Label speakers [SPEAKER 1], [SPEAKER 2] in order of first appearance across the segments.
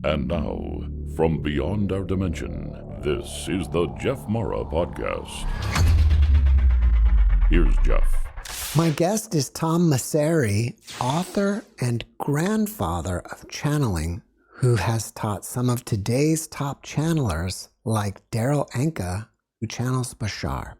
[SPEAKER 1] And now, from beyond our dimension, this is the JeffMara podcast. Here's Jeff.
[SPEAKER 2] My guest is Tom Massari, author and grandfather of channeling, who has taught some of today's top channelers like Darryl Anka, who channels Bashar.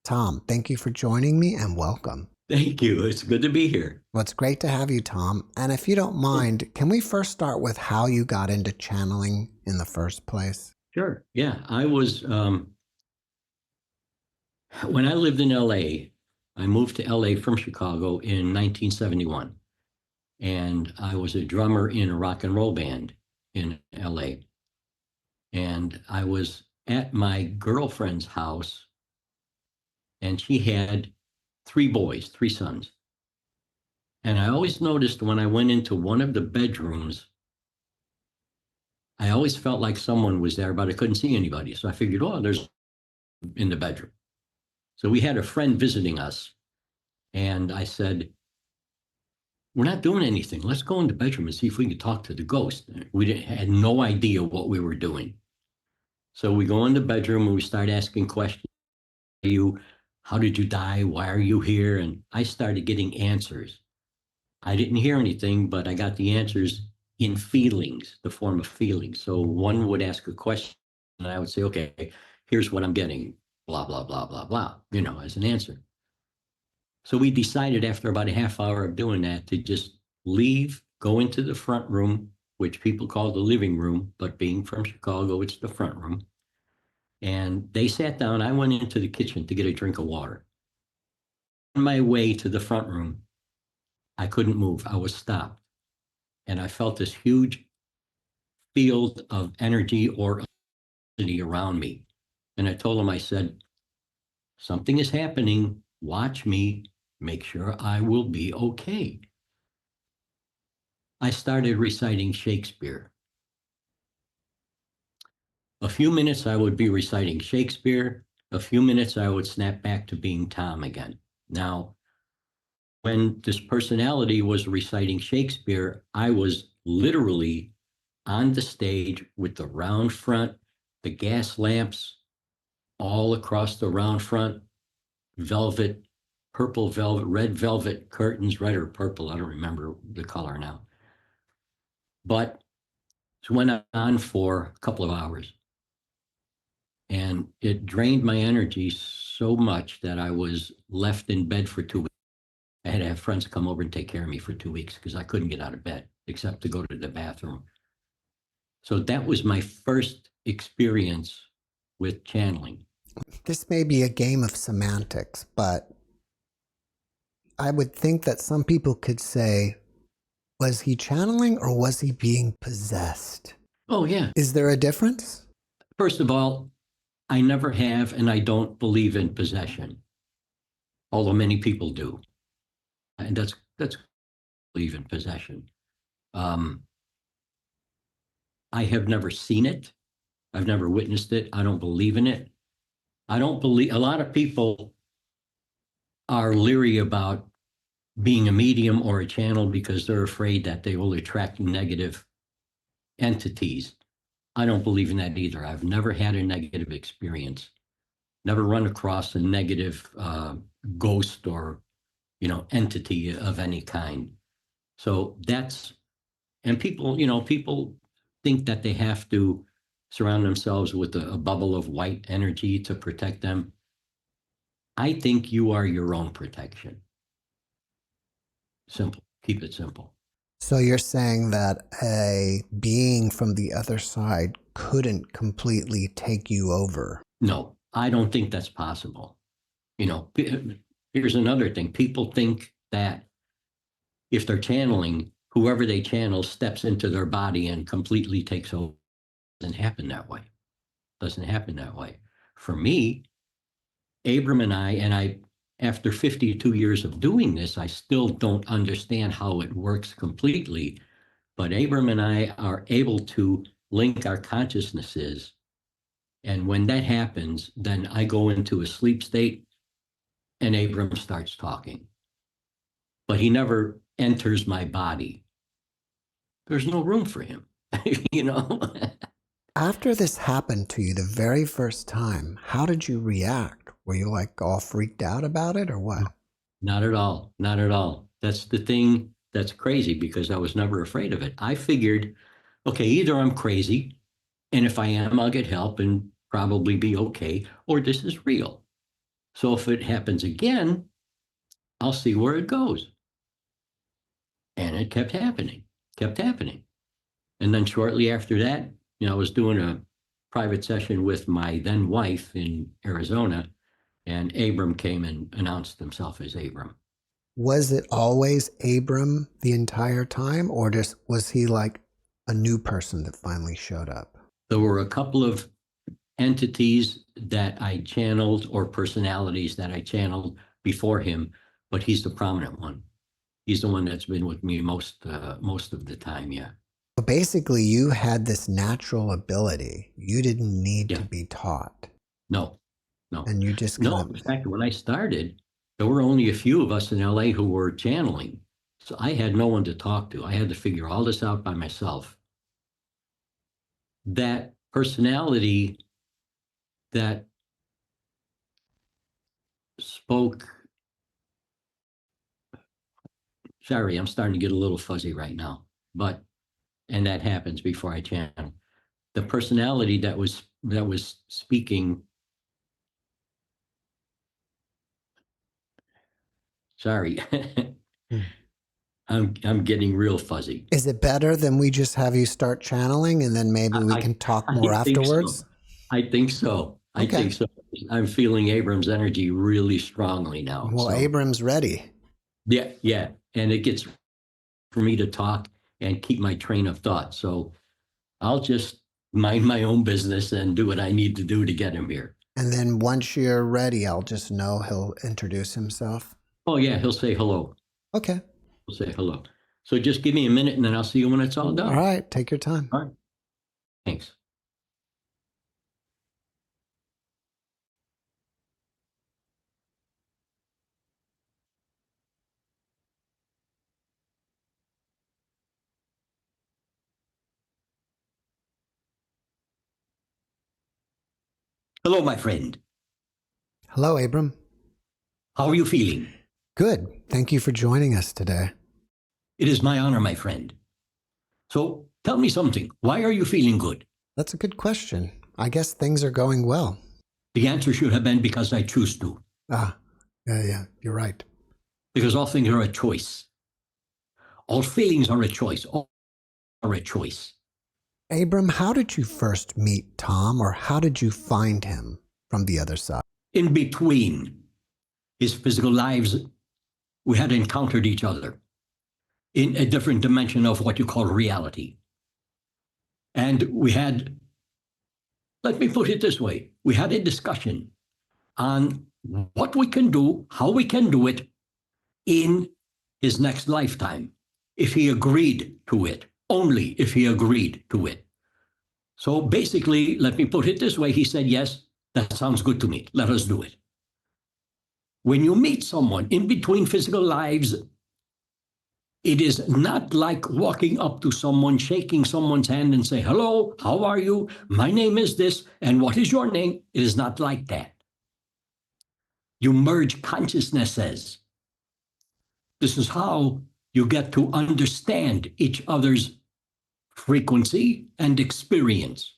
[SPEAKER 2] Tom, thank you for joining me and welcome.
[SPEAKER 3] Thank you. It's good to be here.
[SPEAKER 2] Well, it's great to have you, Tom. And if you don't mind, can we first start with how you got into channeling in the first place?
[SPEAKER 3] Sure. Yeah. I was, when I lived in LA, I moved to LA from Chicago in 1971. And I was a drummer in a rock and roll band in LA. And I was at my girlfriend's house, and she had three sons. And I always noticed when I went into one of the bedrooms, I always felt like someone was there, but I couldn't see anybody. So I figured, oh, there's in the bedroom. So we had a friend visiting us, and I said, we're not doing anything. Let's go in the bedroom and see if we can talk to the ghost. We had no idea what we were doing. So we go in the bedroom and we start asking questions. How did you die? Why are you here? And I started getting answers. I didn't hear anything, but I got the answers in feelings, the form of feelings. So one would ask a question and I would say, okay, here's what I'm getting, blah, blah, blah, blah, blah, as an answer. So we decided after about a half hour of doing that to just leave, go into the front room, which people call the living room, but being from Chicago, it's the front room. And they sat down. I went into the kitchen to get a drink of water. On my way to the front room, I couldn't move. I was stopped. And I felt this huge field of energy or electricity around me. And I told them, I said, something is happening. Watch me. Make sure I will be okay. I started reciting Shakespeare. A few minutes I would be reciting Shakespeare. A few minutes I would snap back to being Tom again. Now, when this personality was reciting Shakespeare, I was literally on the stage with the round front, the gas lamps all across the round front, velvet, purple velvet, red velvet curtains, red or purple, I don't remember the color now. But it went on for a couple of hours. And it drained my energy so much that I was left in bed for 2 weeks. I had to have friends come over and take care of me for 2 weeks because I couldn't get out of bed except to go to the bathroom. So that was my first experience with channeling.
[SPEAKER 2] This may be a game of semantics, but I would think that some people could say, was he channeling or was he being possessed?
[SPEAKER 3] Oh, yeah.
[SPEAKER 2] Is there a difference?
[SPEAKER 3] First of all, I never have, and I don't believe in possession, although many people do. And that's believe in possession. I have never seen it. I've never witnessed it. I don't believe in it. I don't believe, a lot of people are leery about being a medium or a channel because they're afraid that they will attract negative entities. I don't believe in that either. I've never had a negative experience, never run across a negative ghost or, entity of any kind. So that's, and people think that they have to surround themselves with a bubble of white energy to protect them. I think you are your own protection. Simple. Keep it simple.
[SPEAKER 2] So you're saying that a being from the other side couldn't completely take you over?
[SPEAKER 3] No, I don't think that's possible. Here's another thing. People think that if they're channeling, whoever they channel steps into their body and completely takes over. Doesn't happen that way. Doesn't happen that way. For me, Abram and I, after 52 years of doing this, I still don't understand how it works completely. But Abram and I are able to link our consciousnesses. And when that happens, then I go into a sleep state and Abram starts talking. But he never enters my body. There's no room for him. you know?
[SPEAKER 2] After this happened to you the very first time, how did you react? Were you like all freaked out about it or what?
[SPEAKER 3] Not at all. Not at all. That's the thing that's crazy because I was never afraid of it. I figured, okay, either I'm crazy, and if I am, I'll get help and probably be okay, or this is real. So if it happens again, I'll see where it goes. And it kept happening, kept happening. And then shortly after that, I was doing a private session with my then wife in Arizona, and Abram came and announced himself as Abram.
[SPEAKER 2] Was it always Abram the entire time, or was he like a new person that finally showed up?
[SPEAKER 3] There were a couple of entities that I channeled or personalities that I channeled before him, but he's the prominent one. He's the one that's been with me most of the time. Yeah.
[SPEAKER 2] So basically, you had this natural ability. You didn't need to be taught.
[SPEAKER 3] No, no.
[SPEAKER 2] And you just
[SPEAKER 3] No, in fact, when I started, there were only a few of us in LA who were channeling. So I had no one to talk to. I had to figure all this out by myself. That personality that spoke, sorry, I'm starting to get a little fuzzy right now, and that happens before I channel. The personality that was speaking, sorry, I'm getting real fuzzy.
[SPEAKER 2] Is it better than we just have you start channeling and then maybe we can talk more afterwards?
[SPEAKER 3] I think so. I think so. I'm feeling Abram's energy really strongly now.
[SPEAKER 2] Well, so. Abram's ready.
[SPEAKER 3] Yeah. And it gets for me to talk and keep my train of thought. So I'll just mind my own business and do what I need to do to get him here.
[SPEAKER 2] And then once you're ready, I'll just know he'll introduce himself.
[SPEAKER 3] Oh, yeah. He'll say hello.
[SPEAKER 2] Okay.
[SPEAKER 3] He'll say hello. So just give me a minute and then I'll see you when it's all done.
[SPEAKER 2] All right. Take your time.
[SPEAKER 3] All right. Thanks. Hello, my friend.
[SPEAKER 2] Hello, Abram.
[SPEAKER 3] How are you feeling?
[SPEAKER 2] Good. Thank you for joining us today.
[SPEAKER 3] It is my honor, my friend. So tell me something. Why are you feeling good?
[SPEAKER 2] That's a good question. I guess things are going well.
[SPEAKER 3] The answer should have been because I choose to.
[SPEAKER 2] Yeah, you're right.
[SPEAKER 3] Because all things are a choice. All feelings are a choice. All are a choice.
[SPEAKER 2] Abram, how did you first meet Tom, or how did you find him from the other side?
[SPEAKER 3] In between his physical lives, we had encountered each other in a different dimension of what you call reality. And we had, let me put it this way, we had a discussion on what we can do, how we can do it in his next lifetime, if he agreed to it, only if he agreed to it. So basically, let me put it this way, he said, yes, that sounds good to me, let us do it. When you meet someone in between physical lives, it is not like walking up to someone, shaking someone's hand and say, hello, how are you? My name is this, and what is your name? It is not like that. You merge consciousnesses. This is how you get to understand each other's frequency and experience,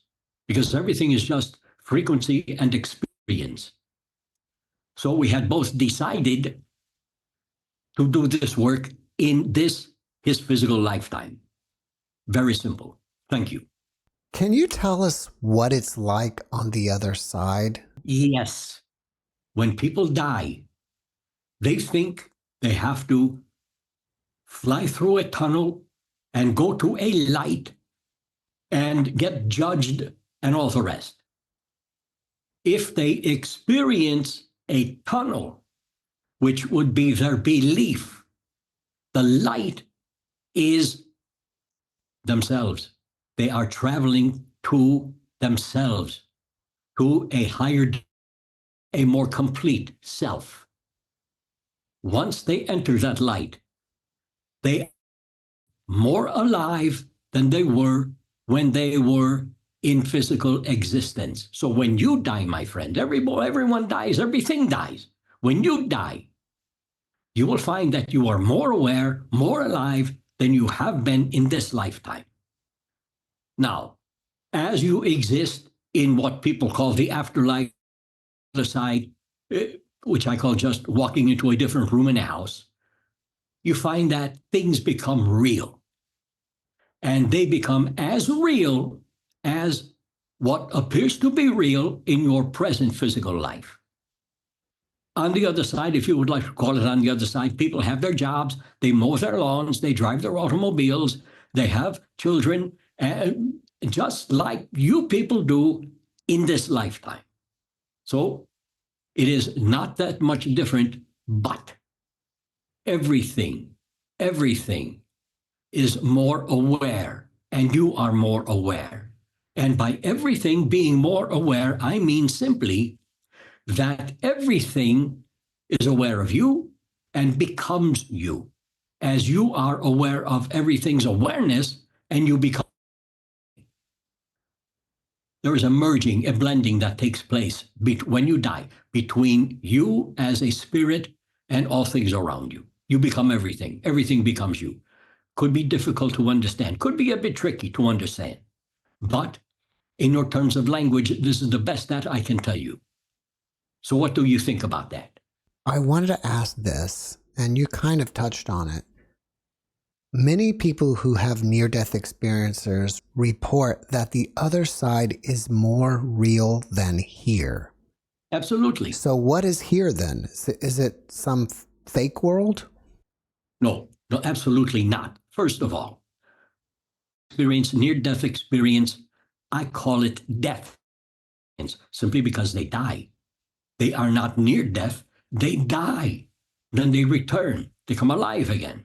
[SPEAKER 3] because everything is just frequency and experience. So we had both decided to do this work in his physical lifetime. Very simple. Thank you.
[SPEAKER 2] Can you tell us what it's like on the other side?
[SPEAKER 3] Yes. When people die, they think they have to fly through a tunnel and go to a light and get judged and all the rest. If they experience a tunnel, which would be their belief, the light is themselves. They are traveling to themselves, to a higher, a more complete self. Once they enter that light, they are more alive than they were when they were in physical existence. So when you die, my friend, everyone dies, everything dies. When you die, you will find that you are more aware, more alive than you have been in this lifetime. Now, as you exist in what people call the afterlife, the side, which I call just walking into a different room in a house, you find that things become real. And they become as real as what appears to be real in your present physical life. On the other side, if you would like to call it on the other side, people have their jobs, they mow their lawns, they drive their automobiles, they have children, just like you people do in this lifetime. So it is not that much different, but everything is more aware, and you are more aware. And by everything being more aware, I mean simply that everything is aware of you and becomes you. As you are aware of everything's awareness, and you become. There is a merging, a blending that takes place when you die between you as a spirit and all things around you. You become everything. Everything becomes you. Could be difficult to understand, could be a bit tricky to understand. But in your terms of language, this is the best that I can tell you. So what do you think about that?
[SPEAKER 2] I wanted to ask this, and you kind of touched on it. Many people who have near-death experiences report that the other side is more real than here.
[SPEAKER 3] Absolutely.
[SPEAKER 2] So what is here then? Is it some fake world?
[SPEAKER 3] No, absolutely not. First of all, near-death experience, I call it death, simply because they die. They are not near death, they die. Then they return, they come alive again.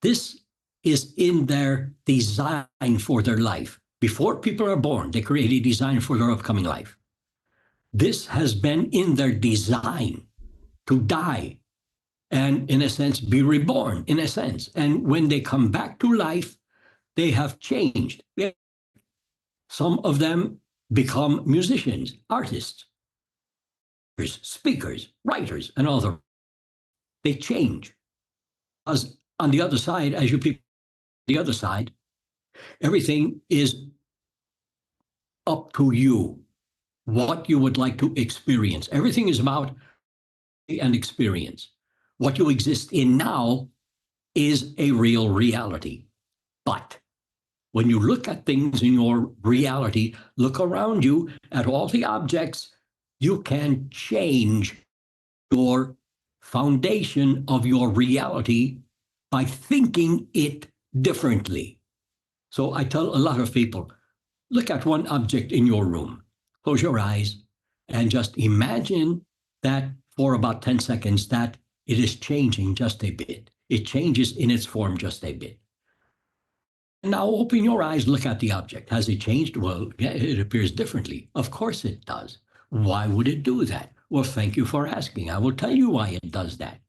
[SPEAKER 3] This is in their design for their life. Before people are born, they create a design for their upcoming life. This has been in their design to die and, in a sense, be reborn, in a sense. And when they come back to life, they have changed. Some of them become musicians, artists, speakers, writers, and all they change. As on the other side, as you people, the other side, everything is up to you, what you would like to experience. Everything is about an experience. What you exist in now is a real reality. But when you look at things in your reality, look around you at all the objects, you can change your foundation of your reality by thinking it differently. So I tell a lot of people, look at one object in your room, close your eyes, and just imagine that for about 10 seconds that it is changing just a bit. It changes in its form just a bit. And now open your eyes, look at the object. Has it changed? Well, yeah, it appears differently. Of course it does. Why would it do that? Well, thank you for asking. I will tell you why it does that.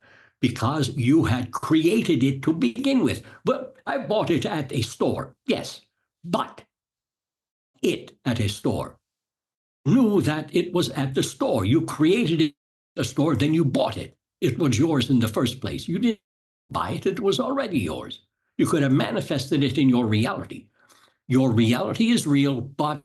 [SPEAKER 3] Because you had created it to begin with. But I bought it at a store, yes, but it at a store knew that it was at the store. You created it at the store, then you bought it. It was yours in the first place. You didn't buy it, it was already yours. You could have manifested it in your reality. Your reality is real, but at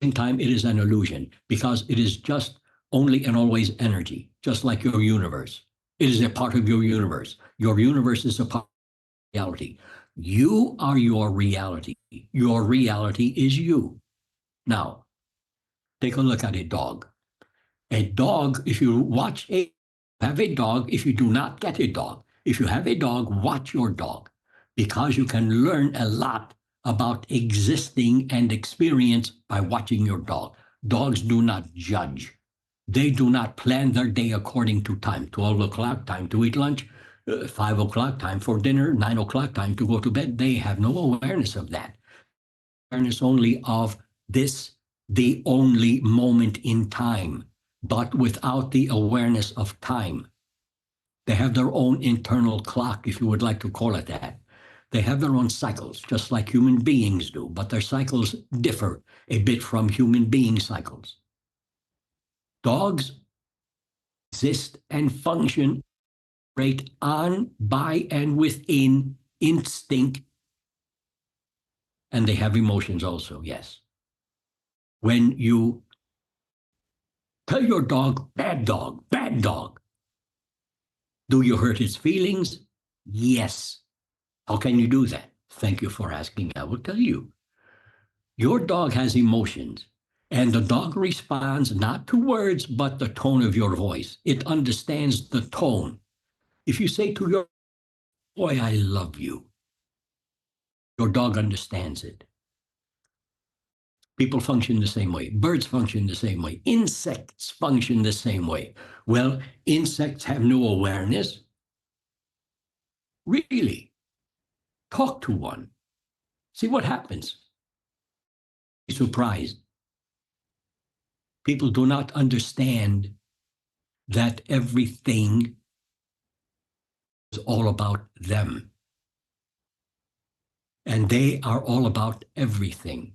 [SPEAKER 3] the same time, it is an illusion because it is just only and always energy, just like your universe. It is a part of your universe. Your universe is a part of reality. You are your reality. Your reality is you. Now, take a look at a dog. A dog, if you have a dog, if you do not get a dog, if you have a dog, watch your dog, because you can learn a lot about existing and experience by watching your dog. Dogs do not judge. They do not plan their day according to time. 12 o'clock, time to eat lunch. 5 o'clock, time for dinner. 9 o'clock, time to go to bed. They have no awareness of that. Awareness only of this, the only moment in time, but without the awareness of time. They have their own internal clock, if you would like to call it that. They have their own cycles, just like human beings do, but their cycles differ a bit from human being cycles. Dogs exist and function right on, by, and within instinct, and they have emotions also, yes. When you tell your dog, bad dog, bad dog, do you hurt its feelings? Yes. How can you do that? Thank you for asking. I will tell you. Your dog has emotions, and the dog responds not to words, but the tone of your voice. It understands the tone. If you say to your boy, I love you, your dog understands it. People function the same way. Birds function the same way. Insects function the same way. Well, insects have no awareness. Really, talk to one. See what happens. Be surprised. People do not understand that everything is all about them. And they are all about everything.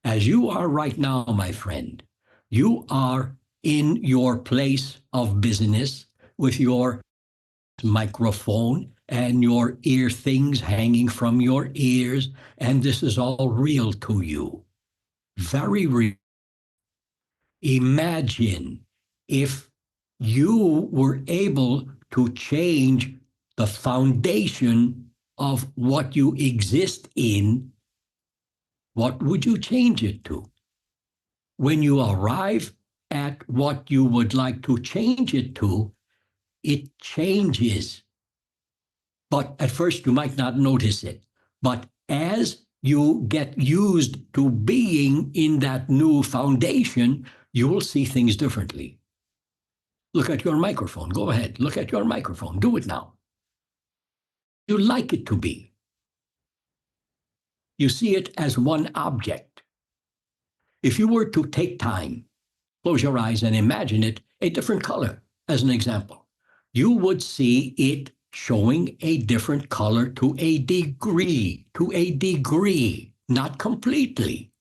[SPEAKER 3] As you are right now, my friend, you are in your place of business with your microphone and your ear things hanging from your ears, and this is all real to you. Very real. Imagine if you were able to change the foundation of what you exist in. What would you change it to? When you arrive at what you would like to change it to, it changes. But at first you might not notice it. But as you get used to being in that new foundation, you will see things differently. Look at your microphone. Go ahead. Look at your microphone. Do it now. You like it to be. You see it as one object. If you were to take time, close your eyes and imagine it a different color, as an example, you would see it showing a different color to a degree, not completely,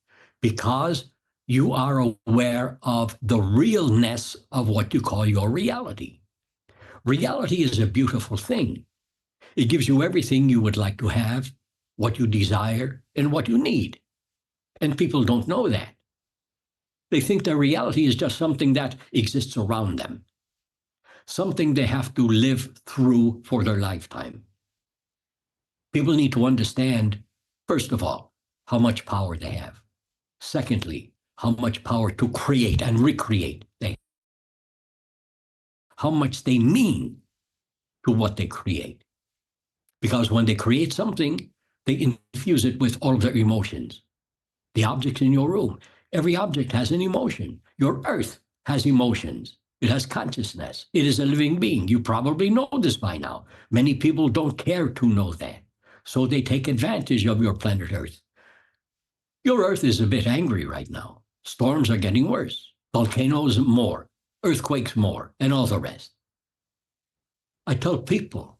[SPEAKER 3] because you are aware of the realness of what you call your reality. Reality is a beautiful thing. It gives you everything you would like to have, what you desire, and what you need. And people don't know that. They think their reality is just something that exists around them, something they have to live through for their lifetime. People need to understand, first of all, how much power they have. Secondly, how much power to create and recreate they have. How much they mean to what they create. Because when they create something, they infuse it with all of their emotions. The objects in your room, every object has an emotion. Your earth has emotions. It has consciousness. It is a living being. You probably know this by now. Many people don't care to know that. So they take advantage of your planet Earth. Your Earth is a bit angry right now. Storms are getting worse. Volcanoes more. Earthquakes more. And all the rest. I tell people,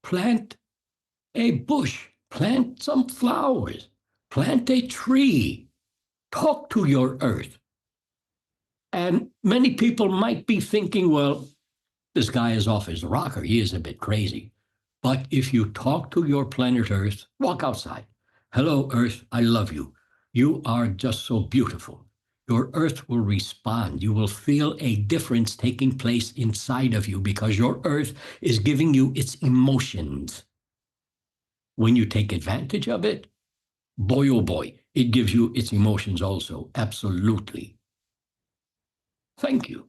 [SPEAKER 3] plant a bush. Plant some flowers. Plant a tree. Talk to your Earth. And many people might be thinking, well, this guy is off his rocker. He is a bit crazy. But if you talk to your planet Earth, walk outside. Hello, Earth, I love you. You are just so beautiful. Your Earth will respond. You will feel a difference taking place inside of you because your Earth is giving you its emotions. When you take advantage of it, boy, oh boy, it gives you its emotions also. Absolutely. Thank you.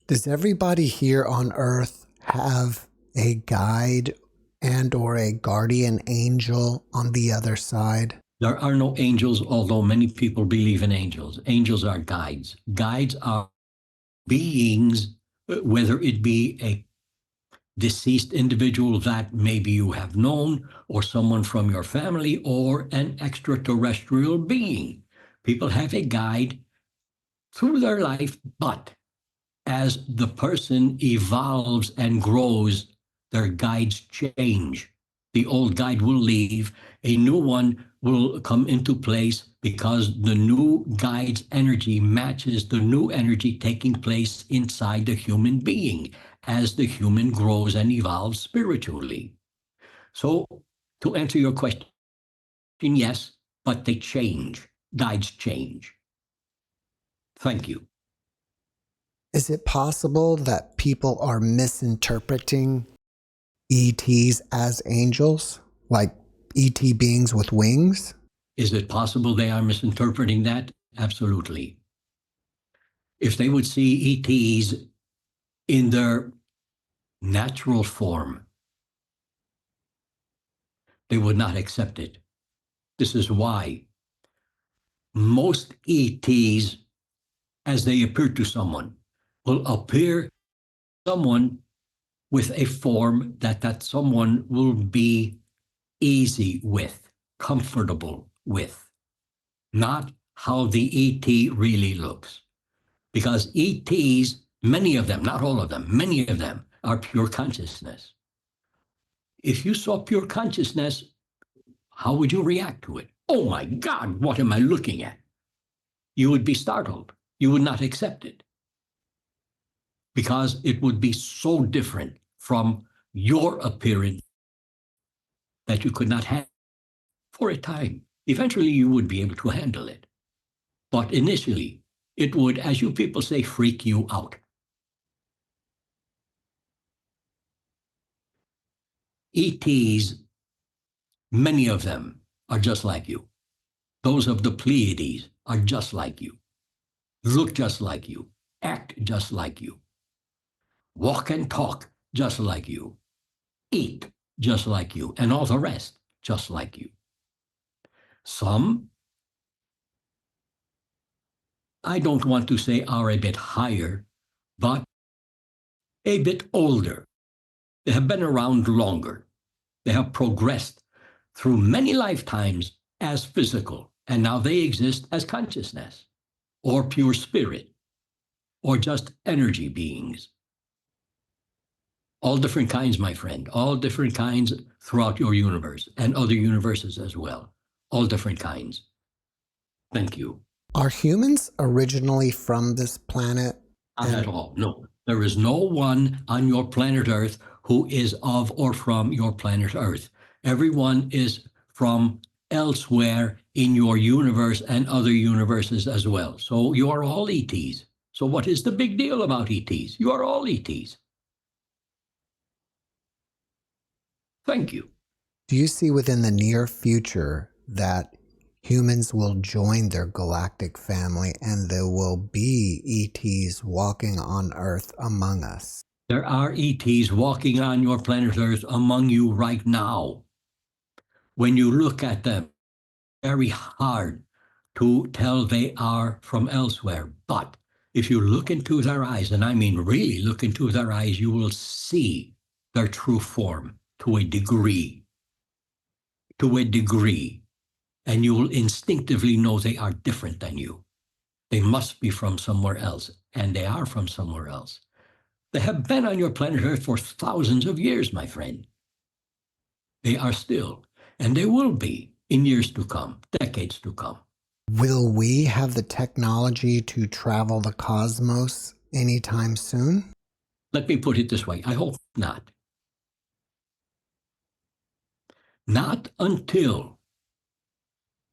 [SPEAKER 2] Does everybody here on Earth have a guide and or a guardian angel on the other side?
[SPEAKER 3] There are no angels, although many people believe in angels. Angels are guides. Guides are beings, whether it be a deceased individual that maybe you have known, or someone from your family, or an extraterrestrial being. People have a guide through their life, but as the person evolves and grows, their guides change. The old guide will leave, a new one will come into place because the new guide's energy matches the new energy taking place inside the human being as the human grows and evolves spiritually. So, to answer your question, yes, but they change. Guides change. Thank you.
[SPEAKER 2] Is it possible that people are misinterpreting ETs as angels, like ET beings with wings?
[SPEAKER 3] Is it possible they are misinterpreting that? Absolutely. If they would see ETs in their natural form, they would not accept it. This is why most ETs, as they appear to someone, will appear to someone with a form that someone will be easy with, comfortable with, not how the ET really looks. Because ETs, many of them, not all of them, many of them are pure consciousness. If you saw pure consciousness, how would you react to it? Oh my God, what am I looking at? You would be startled. You would not accept it. Because it would be so different from your appearance that you could not handle for a time. Eventually, you would be able to handle it. But initially, it would, as you people say, freak you out. ETs, many of them are just like you. Those of the Pleiades are just like you, look just like you, act just like you, walk and talk just like you, eat just like you, and all the rest just like you. Some, I don't want to say are a bit higher, but a bit older. They have been around longer. They have progressed through many lifetimes as physical, and now they exist as consciousness, or pure spirit, or just energy beings. All different kinds, my friend, all different kinds throughout your universe, and other universes as well. All different kinds. Thank you.
[SPEAKER 2] Are humans originally from this planet?
[SPEAKER 3] Not at all, no. There is no one on your planet Earth who is of or from your planet Earth. Everyone is from elsewhere in your universe and other universes as well. So you are all ETs. So what is the big deal about ETs? You are all ETs. Thank you.
[SPEAKER 2] Do you see within the near future that humans will join their galactic family and there will be ETs walking on Earth among us?
[SPEAKER 3] There are ETs walking on your planet Earth among you right now. When you look at them, very hard to tell they are from elsewhere. But if you look into their eyes, and I mean really look into their eyes, you will see their true form to a degree. To a degree. And you will instinctively know they are different than you. They must be from somewhere else, and they are from somewhere else. They have been on your planet Earth for thousands of years, my friend. They are still, and they will be in years to come, decades to come.
[SPEAKER 2] Will we have the technology to travel the cosmos anytime soon?
[SPEAKER 3] Let me put it this way. I hope not. Not until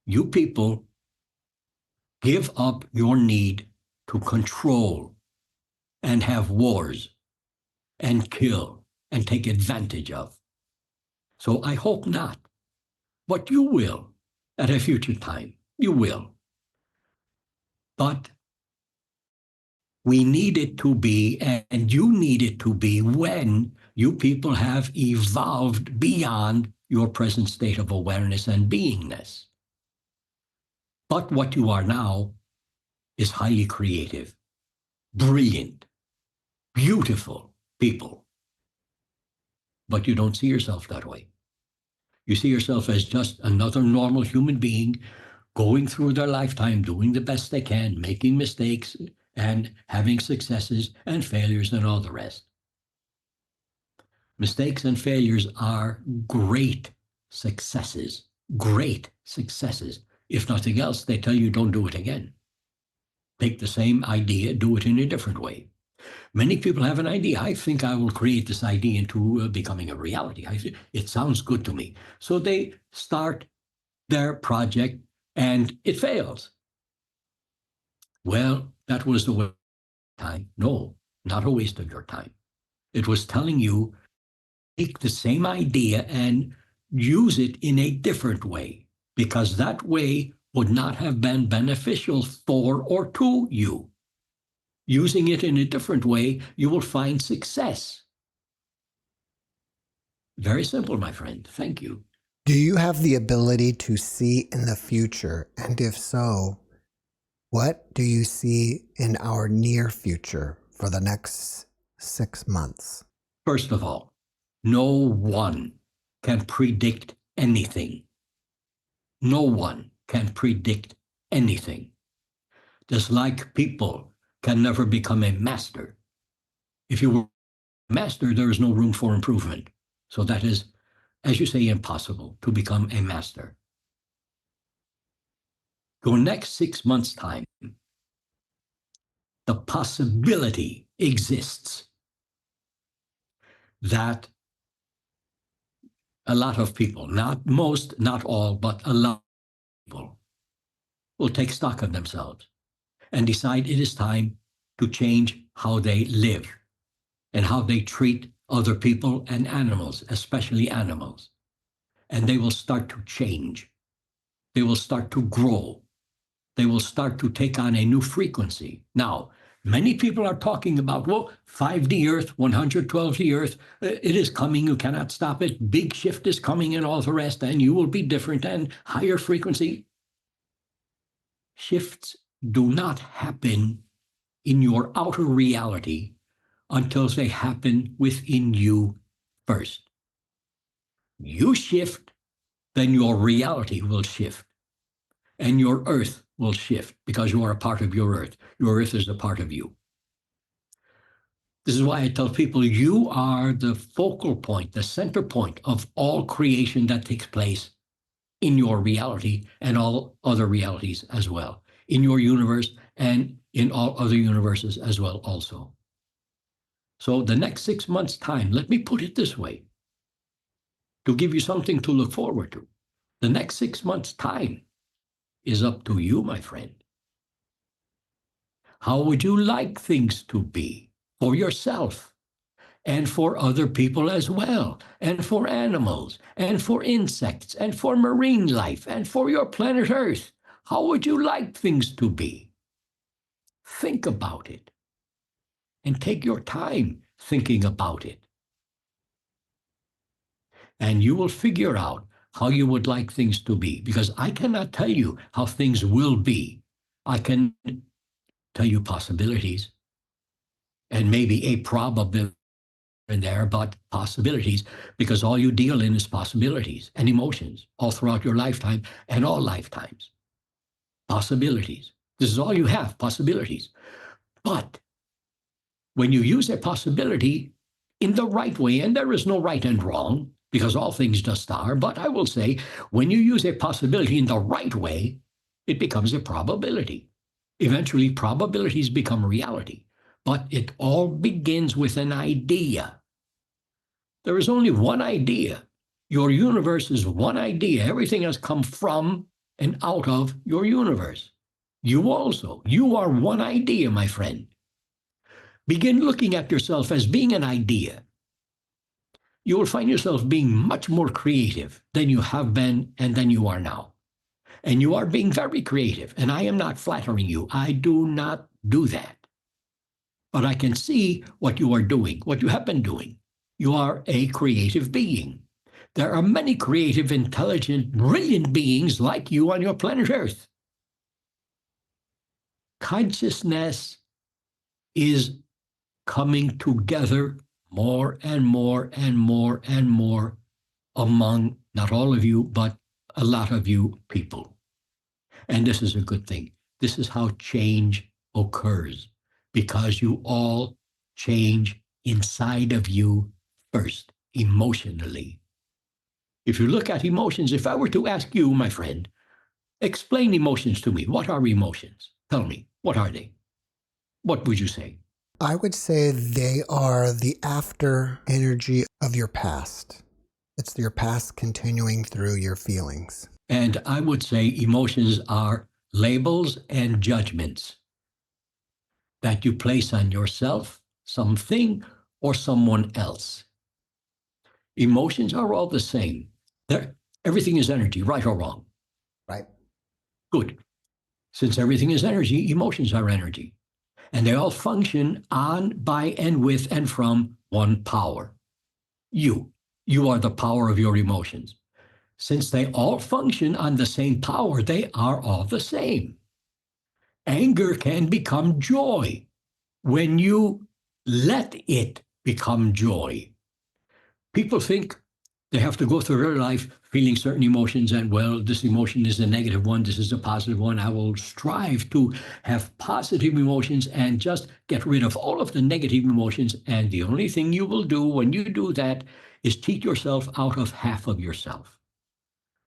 [SPEAKER 3] you people give up your need to control and have wars and kill and take advantage of. So I hope not. But you will at a future time. You will. But we need it to be, and you need it to be, when you people have evolved beyond your present state of awareness and beingness. But what you are now is highly creative, brilliant, beautiful people. But you don't see yourself that way. You see yourself as just another normal human being going through their lifetime, doing the best they can, making mistakes, and having successes and failures and all the rest. Mistakes and failures are great successes. Great successes. If nothing else, they tell you don't do it again. Take the same idea, do it in a different way. Many people have an idea. I think I will create this idea into becoming a reality. It sounds good to me. So they start their project and it fails. Well, that was the waste of time. No, not a waste of your time. It was telling you, take the same idea and use it in a different way, because that way would not have been beneficial for or to you. Using it in a different way, you will find success. Very simple, my friend. Thank you.
[SPEAKER 2] Do you have the ability to see in the future? And if so, what do you see in our near future for the next 6 months?
[SPEAKER 3] First of all, no one can predict anything. No one can predict anything. Just like people can never become a master. If you were a master, there is no room for improvement. So that is, as you say, impossible to become a master. Your next 6 months' time, the possibility exists that a lot of people, not most, not all, but a lot of people will take stock of themselves and decide it is time to change how they live and how they treat other people and animals, especially animals. And they will start to change. They will start to grow. They will start to take on a new frequency. Now, many people are talking about, well, 5D Earth, 112D Earth, it is coming, you cannot stop it. Big shift is coming and all the rest, and you will be different and higher frequency. Shifts do not happen in your outer reality until they happen within you first. You shift, then your reality will shift. And your earth will shift because you are a part of your earth. Your earth is a part of you. This is why I tell people you are the focal point, the center point of all creation that takes place in your reality and all other realities as well, in your universe and in all other universes as well also. So the next 6 months' time, let me put it this way, to give you something to look forward to. The next 6 months' time is up to you, my friend. How would you like things to be for yourself and for other people as well, and for animals, and for insects, and for marine life, and for your planet Earth? How would you like things to be? Think about it and take your time thinking about it. And you will figure out how you would like things to be, because I cannot tell you how things will be. I can tell you possibilities and maybe a probability in there, but possibilities, because all you deal in is possibilities and emotions all throughout your lifetime and all lifetimes. Possibilities. This is all you have, possibilities. But when you use a possibility in the right way, and there is no right and wrong, because all things just are, but I will say, when you use a possibility in the right way, it becomes a probability. Eventually, probabilities become reality. But it all begins with an idea. There is only one idea. Your universe is one idea. Everything has come from and out of your universe. You also. You are one idea, my friend. Begin looking at yourself as being an idea. You will find yourself being much more creative than you have been and than you are now. And you are being very creative. And I am not flattering you. I do not do that. But I can see what you are doing, what you have been doing. You are a creative being. There are many creative, intelligent, brilliant beings like you on your planet Earth. Consciousness is coming together more and more and more and more among not all of you, but a lot of you people. And this is a good thing. This is how change occurs, because you all change inside of you first. emotionally. If you look at emotions, if I were to ask you, my friend, explain emotions to me. What are emotions? Tell me, what are they? What would you say?
[SPEAKER 2] I would say they are the after energy of your past. It's your past continuing through your feelings.
[SPEAKER 3] And I would say emotions are labels and judgments that you place on yourself, something, or someone else. Emotions are all the same. Everything is energy, right or wrong.
[SPEAKER 2] Right.
[SPEAKER 3] Good. Since everything is energy, emotions are energy. And they all function on, by, and with, and from one power. You. You are the power of your emotions. Since they all function on the same power, they are all the same. Anger can become joy when you let it become joy. People think they have to go through their life feeling certain emotions and, well, this emotion is a negative one, this is a positive one. I will strive to have positive emotions and just get rid of all of the negative emotions. And the only thing you will do when you do that is cheat yourself out of half of yourself.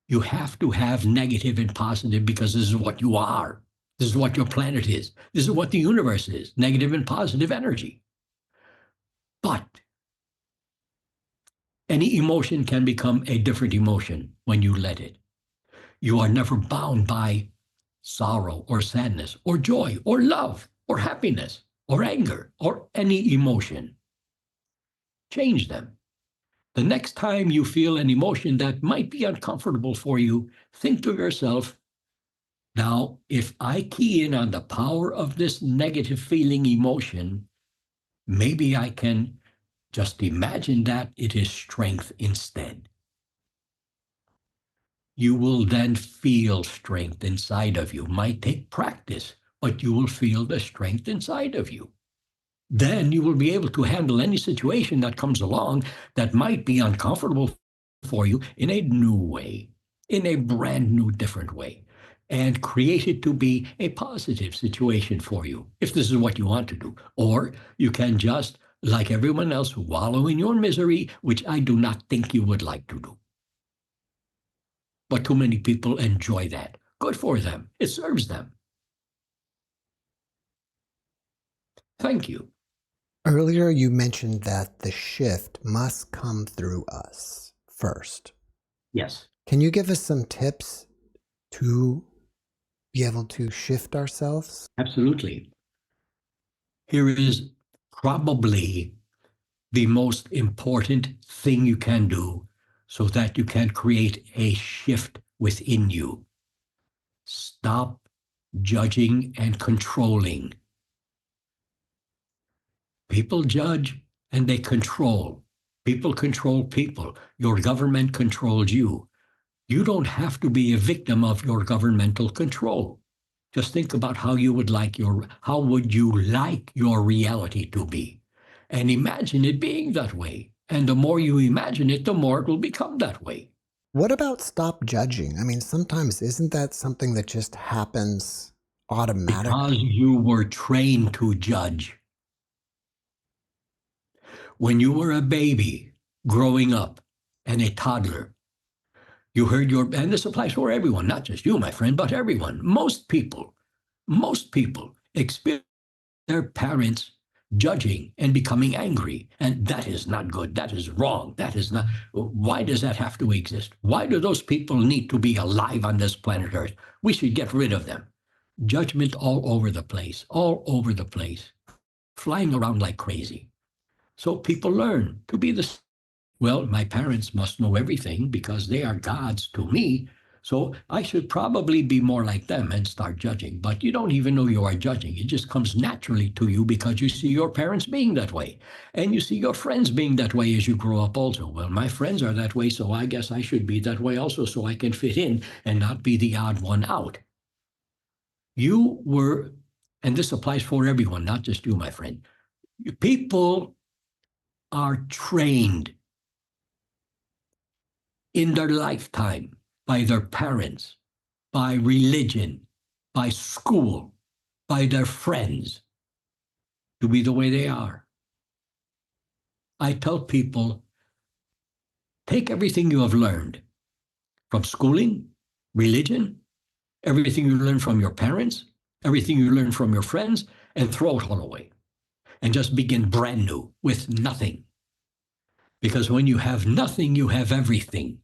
[SPEAKER 3] You have to have negative and positive because this is what you are. This is what your planet is. This is what the universe is, negative and positive energy. But any emotion can become a different emotion when you let it. You are never bound by sorrow or sadness or joy or love or happiness or anger or any emotion. Change them. The next time you feel an emotion that might be uncomfortable for you, think to yourself, now, if I key in on the power of this negative feeling emotion, maybe I can just imagine that it is strength instead. You will then feel strength inside of you. Might take practice, but you will feel the strength inside of you. Then you will be able to handle any situation that comes along that might be uncomfortable for you in a new way, in a brand new, different way, and create it to be a positive situation for you, if this is what you want to do. Or you can just, like everyone else, wallow in your misery, which I do not think you would like to do. But too many people enjoy that. Good for them. It serves them. Thank you.
[SPEAKER 2] Earlier, you mentioned that the shift must come through us first.
[SPEAKER 3] Yes.
[SPEAKER 2] Can you give us some tips to be able to shift ourselves?
[SPEAKER 3] Absolutely. Here is probably the most important thing you can do so that you can create a shift within you. Stop judging and controlling. People judge and they control. People control people. Your government controls you. You don't have to be a victim of your governmental control. Just think about how would you like your reality to be? And imagine it being that way. And the more you imagine it, the more it will become that way.
[SPEAKER 2] What about stop judging? I mean, sometimes isn't that something that just happens automatically?
[SPEAKER 3] Because you were trained to judge. When you were a baby growing up and a toddler, you heard and this applies for everyone, not just you, my friend, but everyone. Most people experience their parents judging and becoming angry. And that is not good. That is wrong. That is not. Why does that have to exist? Why do those people need to be alive on this planet Earth? We should get rid of them. Judgment all over the place, flying around like crazy. So people learn to be well, my parents must know everything because they are gods to me. So I should probably be more like them and start judging. But you don't even know you are judging. It just comes naturally to you because you see your parents being that way. And you see your friends being that way as you grow up also. Well, my friends are that way, so I guess I should be that way also so I can fit in and not be the odd one out. You were, and this applies for everyone, not just you, my friend. People are trained in their lifetime by their parents, by religion, by school, by their friends to be the way they are. I tell people Take everything you have learned from schooling, religion, everything you learned from your parents, everything you learned from your friends, and throw it all away. And just begin brand new with nothing. Because when you have nothing, you have everything.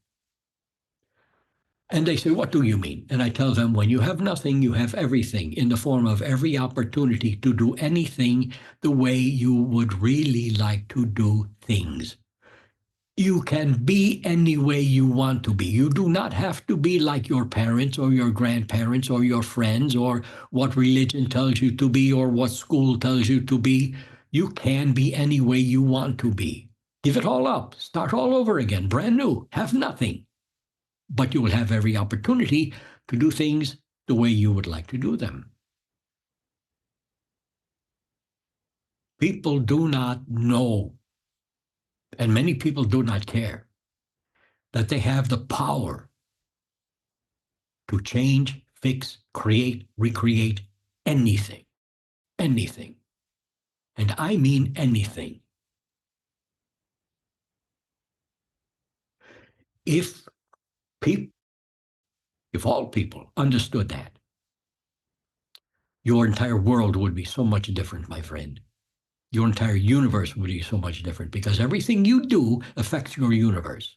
[SPEAKER 3] And they say, what do you mean? And I tell them, when you have nothing, you have everything in the form of every opportunity to do anything the way you would really like to do things. You can be any way you want to be. You do not have to be like your parents or your grandparents or your friends or what religion tells you to be or what school tells you to be. You can be any way you want to be. Give it all up. Start all over again, brand new. Have nothing. But you will have every opportunity to do things the way you would like to do them. People do not know, and many people do not care, that they have the power to change, fix, create, recreate anything. Anything. And I mean anything. If all people understood that, your entire world would be so much different, my friend. Your entire universe would be so much different because everything you do affects your universe.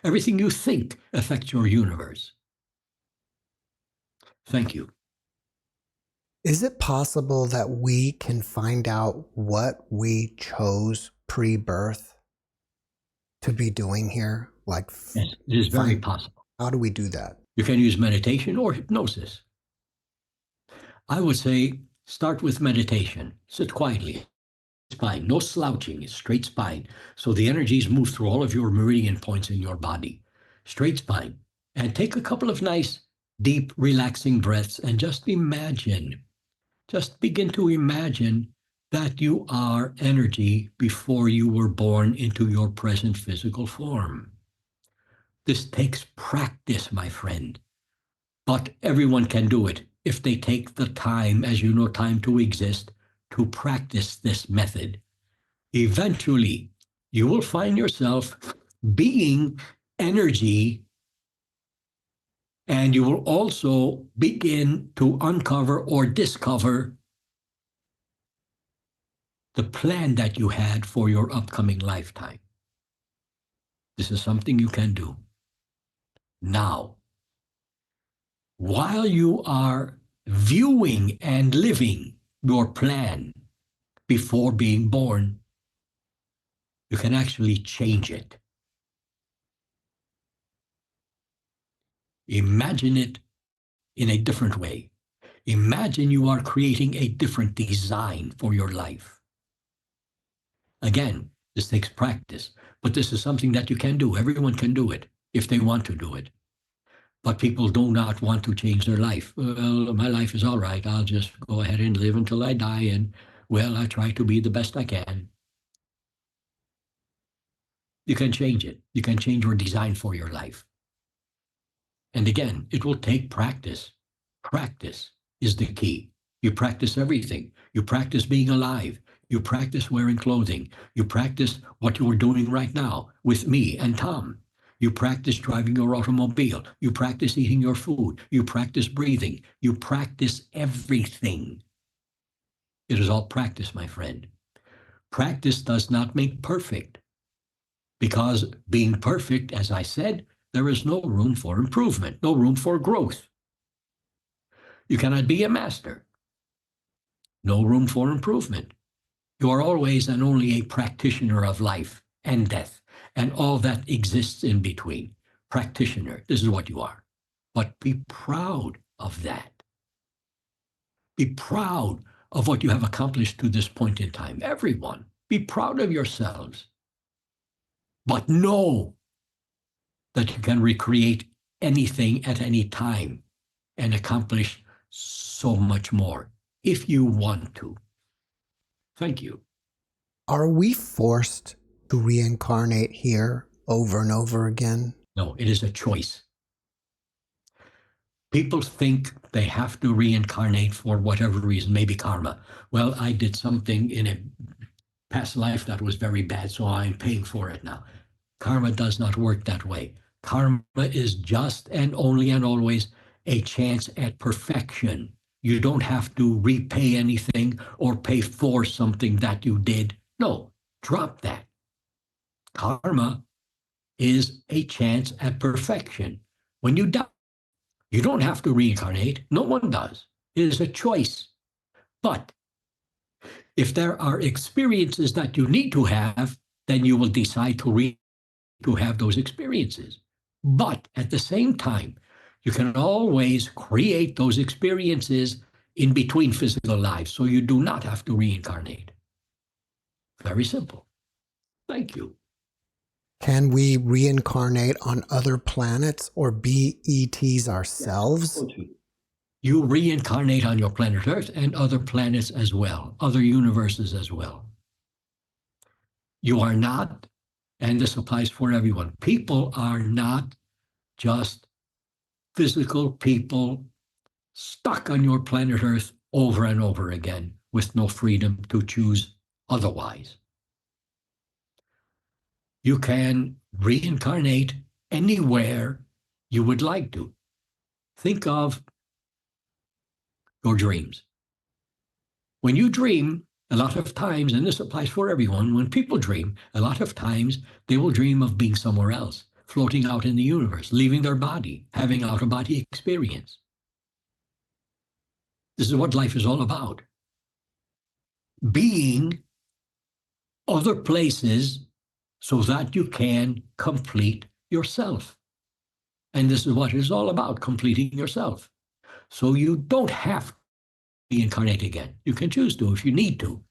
[SPEAKER 3] Everything you think affects your universe. Thank you.
[SPEAKER 2] Is it possible that we can find out what we chose pre-birth to be doing here? Like,
[SPEAKER 3] Yes, it is very possible.
[SPEAKER 2] How do we do that?
[SPEAKER 3] You can use meditation or hypnosis. I would say start with meditation. Sit quietly. Spine, no slouching, straight spine. So the energies move through all of your meridian points in your body. Straight spine. And take a couple of nice, deep, relaxing breaths and just imagine. Just begin to imagine that you are energy before you were born into your present physical form. This takes practice, my friend. But everyone can do it if they take the time, as you know, time to exist, to practice this method. Eventually, you will find yourself being energy, and you will also begin to uncover or discover the plan that you had for your upcoming lifetime. This is something you can do. Now, while you are viewing and living your plan before being born, you can actually change it. Imagine it in a different way. Imagine you are creating a different design for your life. Again, this takes practice, but this is something that you can do. Everyone can do it if they want to do it. But people do not want to change their life. Well, my life is all right. I'll just go ahead and live until I die. And, well, I try to be the best I can. You can change it. You can change your design for your life. And again, it will take practice. Practice is the key. You practice everything. You practice being alive. You practice wearing clothing. You practice what you're doing right now with me and Tom. You practice driving your automobile. You practice eating your food. You practice breathing. You practice everything. It is all practice, my friend. Practice does not make perfect. Because being perfect, as I said, there is no room for improvement, no room for growth. You cannot be a master. No room for improvement. You are always and only a practitioner of life and death and all that exists in between. Practitioner, this is what you are. But be proud of that. Be proud of what you have accomplished to this point in time. Everyone, be proud of yourselves. But know that you can recreate anything at any time and accomplish so much more if you want to. Thank you.
[SPEAKER 2] Are we forced to reincarnate here over and over again?
[SPEAKER 3] No, it is a choice. People think they have to reincarnate for whatever reason, maybe karma. Well, I did something in a past life that was very bad, so I'm paying for it now. Karma does not work that way. Karma is just and only and always a chance at perfection. You don't have to repay anything or pay for something that you did. No, drop that. Karma is a chance at perfection. When you die, you don't have to reincarnate. No one does. It is a choice. But if there are experiences that you need to have, then you will decide to have those experiences. But at the same time, you can always create those experiences in between physical lives, so you do not have to reincarnate. Very simple. Thank you.
[SPEAKER 2] Can we reincarnate on other planets or be ETs ourselves?
[SPEAKER 3] You reincarnate on your planet Earth and other planets as well, other universes as well. You are not, and this applies for everyone, people are not just physical people stuck on your planet Earth over and over again with no freedom to choose otherwise. You can reincarnate anywhere you would like to. Think of your dreams. When you dream, a lot of times, and this applies for everyone, when people dream, a lot of times they will dream of being somewhere else, floating out in the universe, leaving their body, having out-of-body experience. This is what life is all about. Being other places so that you can complete yourself. And this is what it is all about, completing yourself. So you don't have to reincarnate again. You can choose to if you need to,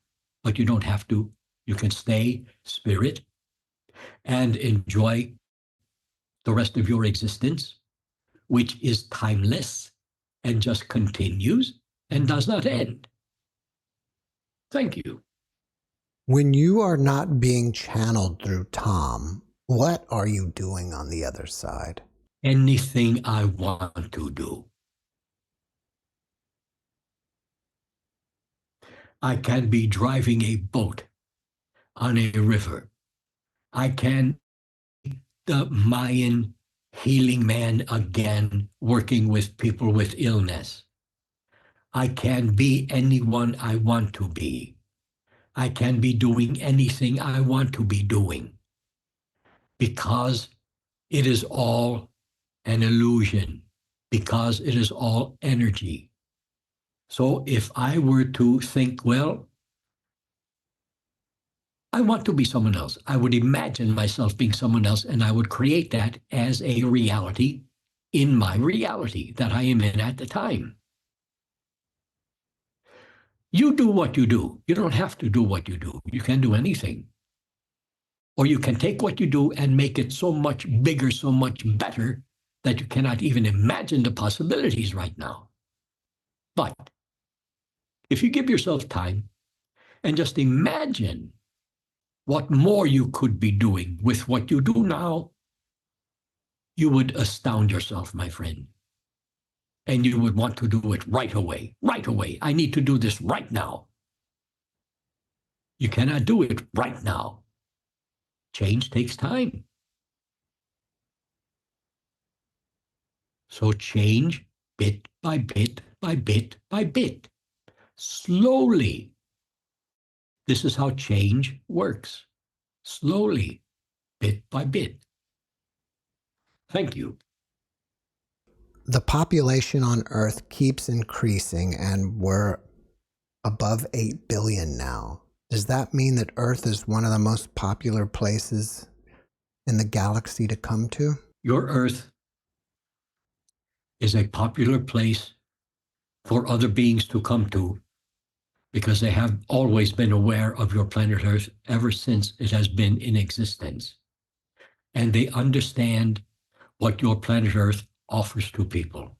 [SPEAKER 3] but you don't have to. You can stay spirit and enjoy the rest of your existence, which is timeless and just continues and does not end. Thank you.
[SPEAKER 2] When you are not being channeled through Tom, what are you doing on the other side?
[SPEAKER 3] Anything I want to do. I can be driving a boat on a river. I can be the Mayan healing man again, working with people with illness. I can be anyone I want to be. I can be doing anything I want to be doing because it is all an illusion, because it is all energy. So if I were to think, well, I want to be someone else, I would imagine myself being someone else, and I would create that as a reality in my reality that I am in at the time. You do what you do. You don't have to do what you do. You can do anything. Or you can take what you do and make it so much bigger, so much better that you cannot even imagine the possibilities right now. But if you give yourself time and just imagine what more you could be doing with what you do now, you would astound yourself, my friend. And you would want to do it right away, right away. I need to do this right now. You cannot do it right now. Change takes time. So change bit by bit by bit by bit. Slowly. This is how change works. Slowly, bit by bit. Thank you.
[SPEAKER 2] The population on Earth keeps increasing and we're above 8 billion now. Does that mean that Earth is one of the most popular places in the galaxy to come to?
[SPEAKER 3] Your Earth is a popular place for other beings to come to because they have always been aware of your planet Earth ever since it has been in existence. And they understand what your planet Earth offers to people.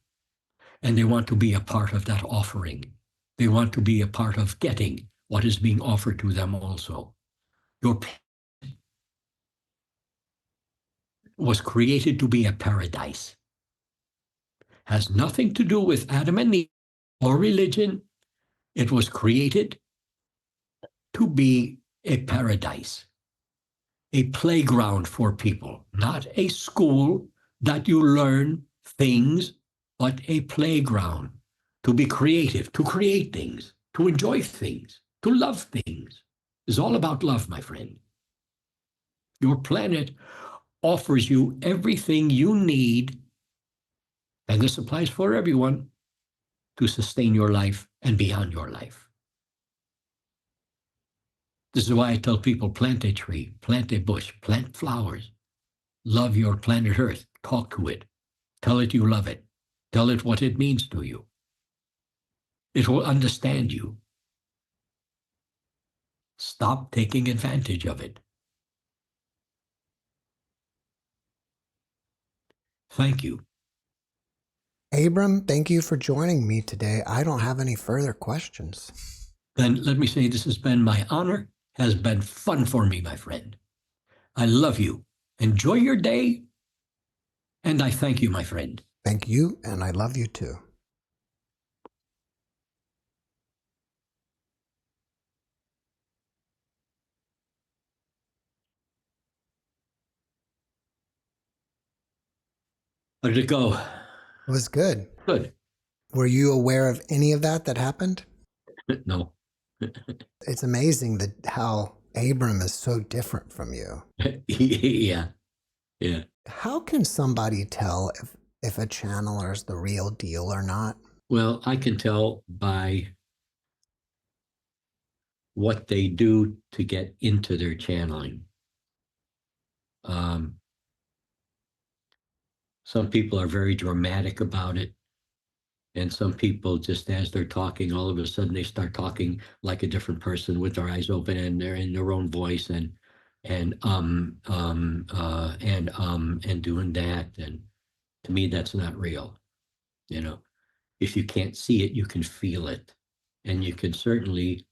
[SPEAKER 3] And they want to be a part of that offering. They want to be a part of getting what is being offered to them also. Your planet was created to be a paradise. Has nothing to do with Adam and Eve or religion. It was created to be a paradise. a playground for people, not a school that you learn things, but a playground to be creative, to create things, to enjoy things, to love things. It's all about love, my friend. Your planet offers you everything you need, and this applies for everyone, to sustain your life and beyond your life. This is why I tell people, plant a tree, plant a bush, plant flowers. Love your planet Earth. Talk to it. Tell it you love it. Tell it what it means to you. It will understand you. Stop taking advantage of it. Thank you.
[SPEAKER 2] Abram, thank you for joining me today. I don't have any further questions.
[SPEAKER 3] Then let me say this has been my honor, has been fun for me, my friend. I love you. Enjoy your day. And I thank you, my friend.
[SPEAKER 2] Thank you, and I love you too.
[SPEAKER 3] How did it go?
[SPEAKER 2] It was good.
[SPEAKER 3] Good.
[SPEAKER 2] Were you aware of any of that happened?
[SPEAKER 3] No.
[SPEAKER 2] It's amazing that how Abram is so different from you.
[SPEAKER 3] Yeah. Yeah.
[SPEAKER 2] How can somebody tell if a channeler is the real deal or not?
[SPEAKER 3] Well, I can tell by what they do to get into their channeling. Some people are very dramatic about it. And some people, just as they're talking, all of a sudden they start talking like a different person with their eyes open and they're in their own voice and and doing that. And to me, that's not real. You know, if you can't see it, you can feel it. And you can certainly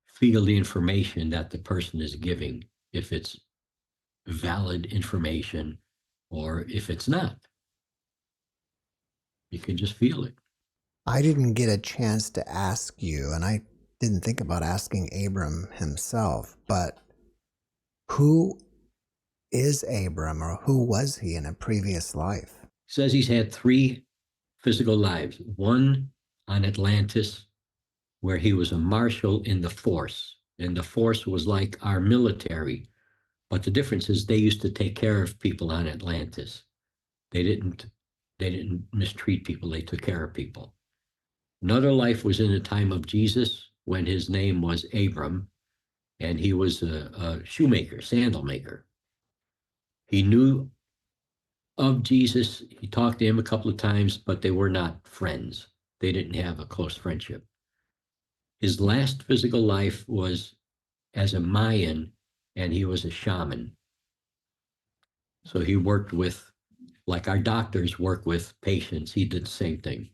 [SPEAKER 3] feel the information that the person is giving, if it's valid information or if it's not. You can just feel it.
[SPEAKER 2] I didn't get a chance to ask you, and I didn't think about asking Abram himself, but who is Abram, or who was he in a previous life?
[SPEAKER 3] Says he's had 3 physical lives. One on Atlantis, where he was a marshal in the force. And the force was like our military. But the difference is they used to take care of people on Atlantis. They didn't mistreat people. They took care of people. Another life was in the time of Jesus, when his name was Abram, and he was a shoemaker, sandal maker. He knew of Jesus. He talked to him a couple of times, but they were not friends. They didn't have a close friendship. His last physical life was as a Mayan, and he was a shaman. So he worked with, like our doctors work with patients, he did the same thing.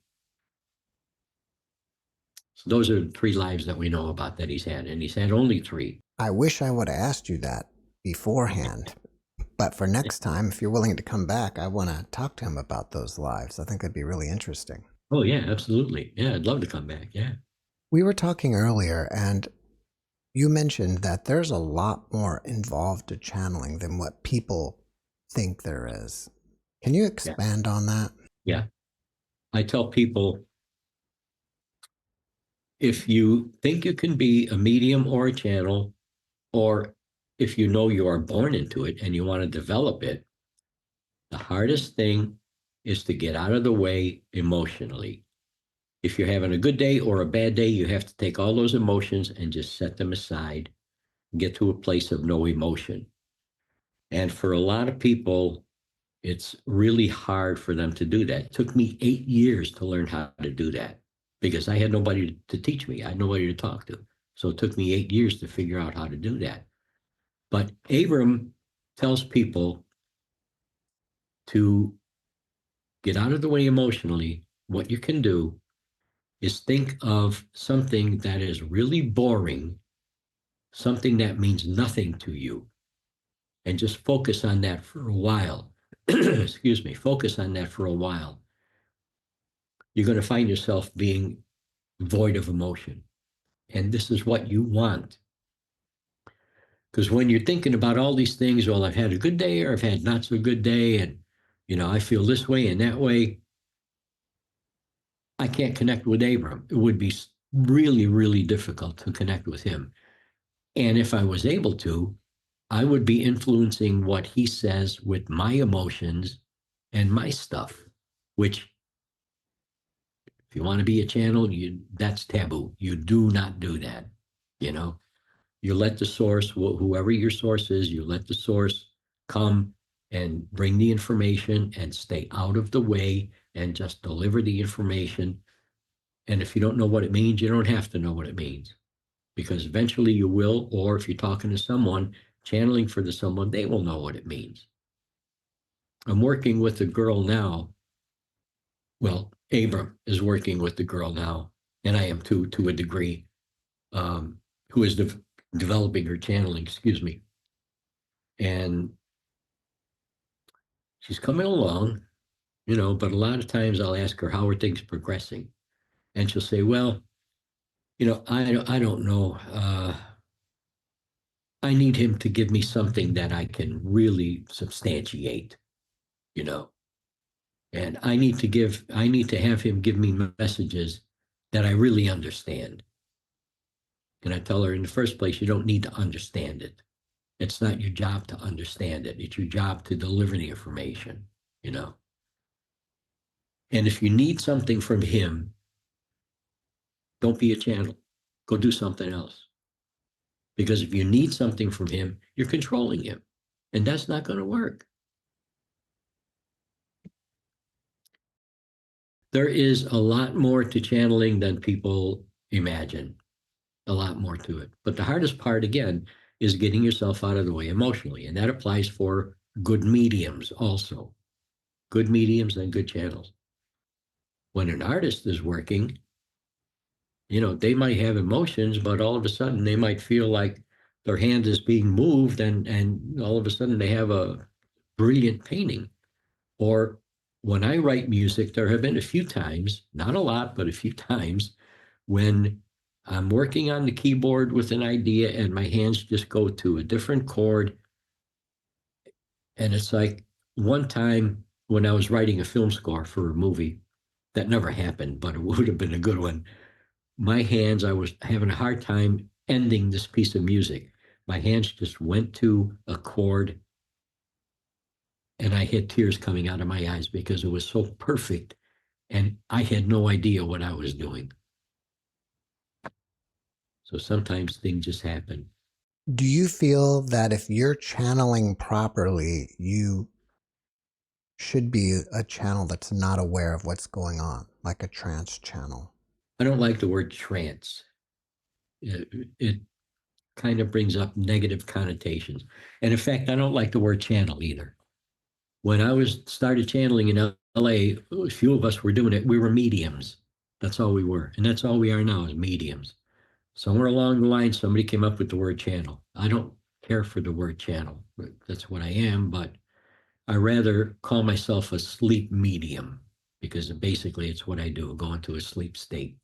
[SPEAKER 3] So those are 3 lives that we know about that he's had, and he's had only 3.
[SPEAKER 2] I wish I would have asked you that beforehand. But for next time, if you're willing to come back, I want to talk to him about those lives. I think it'd be really interesting.
[SPEAKER 3] Oh, yeah, absolutely. Yeah, I'd love to come back. Yeah.
[SPEAKER 2] We were talking earlier, and you mentioned that there's a lot more involved to channeling than what people think there is. Can you expand on that?
[SPEAKER 3] Yeah. I tell people, if you think you can be a medium or a channel, or if you know you are born into it and you want to develop it, the hardest thing is to get out of the way emotionally. If you're having a good day or a bad day, you have to take all those emotions and just set them aside and get to a place of no emotion. And for a lot of people, it's really hard for them to do that. It took me 8 years to learn how to do that because I had nobody to teach me. I had nobody to talk to. So it took me 8 years to figure out how to do that. But Abram tells people to get out of the way emotionally. What you can do is think of something that is really boring, something that means nothing to you, and just focus on that for a while. Excuse me, focus on that for a while. You're going to find yourself being void of emotion. And this is what you want. Because when you're thinking about all these things, well, I've had a good day or I've had not so good day, and I feel this way and that way, I can't connect with Abram. It would be really, really difficult to connect with him. And if I was able to, I would be influencing what he says with my emotions and my stuff, which if you want to be a channel, that's taboo. You do not do that. You know, you let the source, whoever your source is, you let the source come and bring the information and stay out of the way and just deliver the information. And if you don't know what it means, you don't have to know what it means, because eventually you will. Or if you're talking to someone, channeling for the someone, they will know what it means. I'm working with a girl now. Well, Abram is working with the girl now, and I am too, to a degree, who is developing her channeling, excuse me. And she's coming along, but a lot of times I'll ask her, how are things progressing? And she'll say, well, I don't know. I need him to give me something that I can really substantiate, you know. And I need to have him give me messages that I really understand. And I tell her, in the first place, you don't need to understand it. It's not your job to understand it. It's your job to deliver the information, you know. And if you need something from him, don't be a channel. Go do something else. Because if you need something from him, you're controlling him. And that's not going to work. There is a lot more to channeling than people imagine. A lot more to it. But the hardest part, again, is getting yourself out of the way emotionally. And that applies for good mediums also. Good mediums and good channels. When an artist is working, they might have emotions, but all of a sudden they might feel like their hand is being moved, and all of a sudden they have a brilliant painting. Or when I write music, there have been a few times, not a lot, but a few times, when I'm working on the keyboard with an idea and my hands just go to a different chord. And it's like one time when I was writing a film score for a movie, that never happened, but it would have been a good one. I was having a hard time ending this piece of music. My hands just went to a chord and I had tears coming out of my eyes because it was so perfect and I had no idea what I was doing. So sometimes things just happen.
[SPEAKER 2] Do you feel that if you're channeling properly, you should be a channel that's not aware of what's going on, like a trance channel?
[SPEAKER 3] I don't like the word trance. It kind of brings up negative connotations. And in fact, I don't like the word channel either. When I started channeling in LA, a few of us were doing it. We were mediums. That's all we were. And that's all we are now, is mediums. Somewhere along the line, somebody came up with the word channel. I don't care for the word channel. That's what I am, but I rather call myself a sleep medium, because basically it's what I do, go into a sleep state.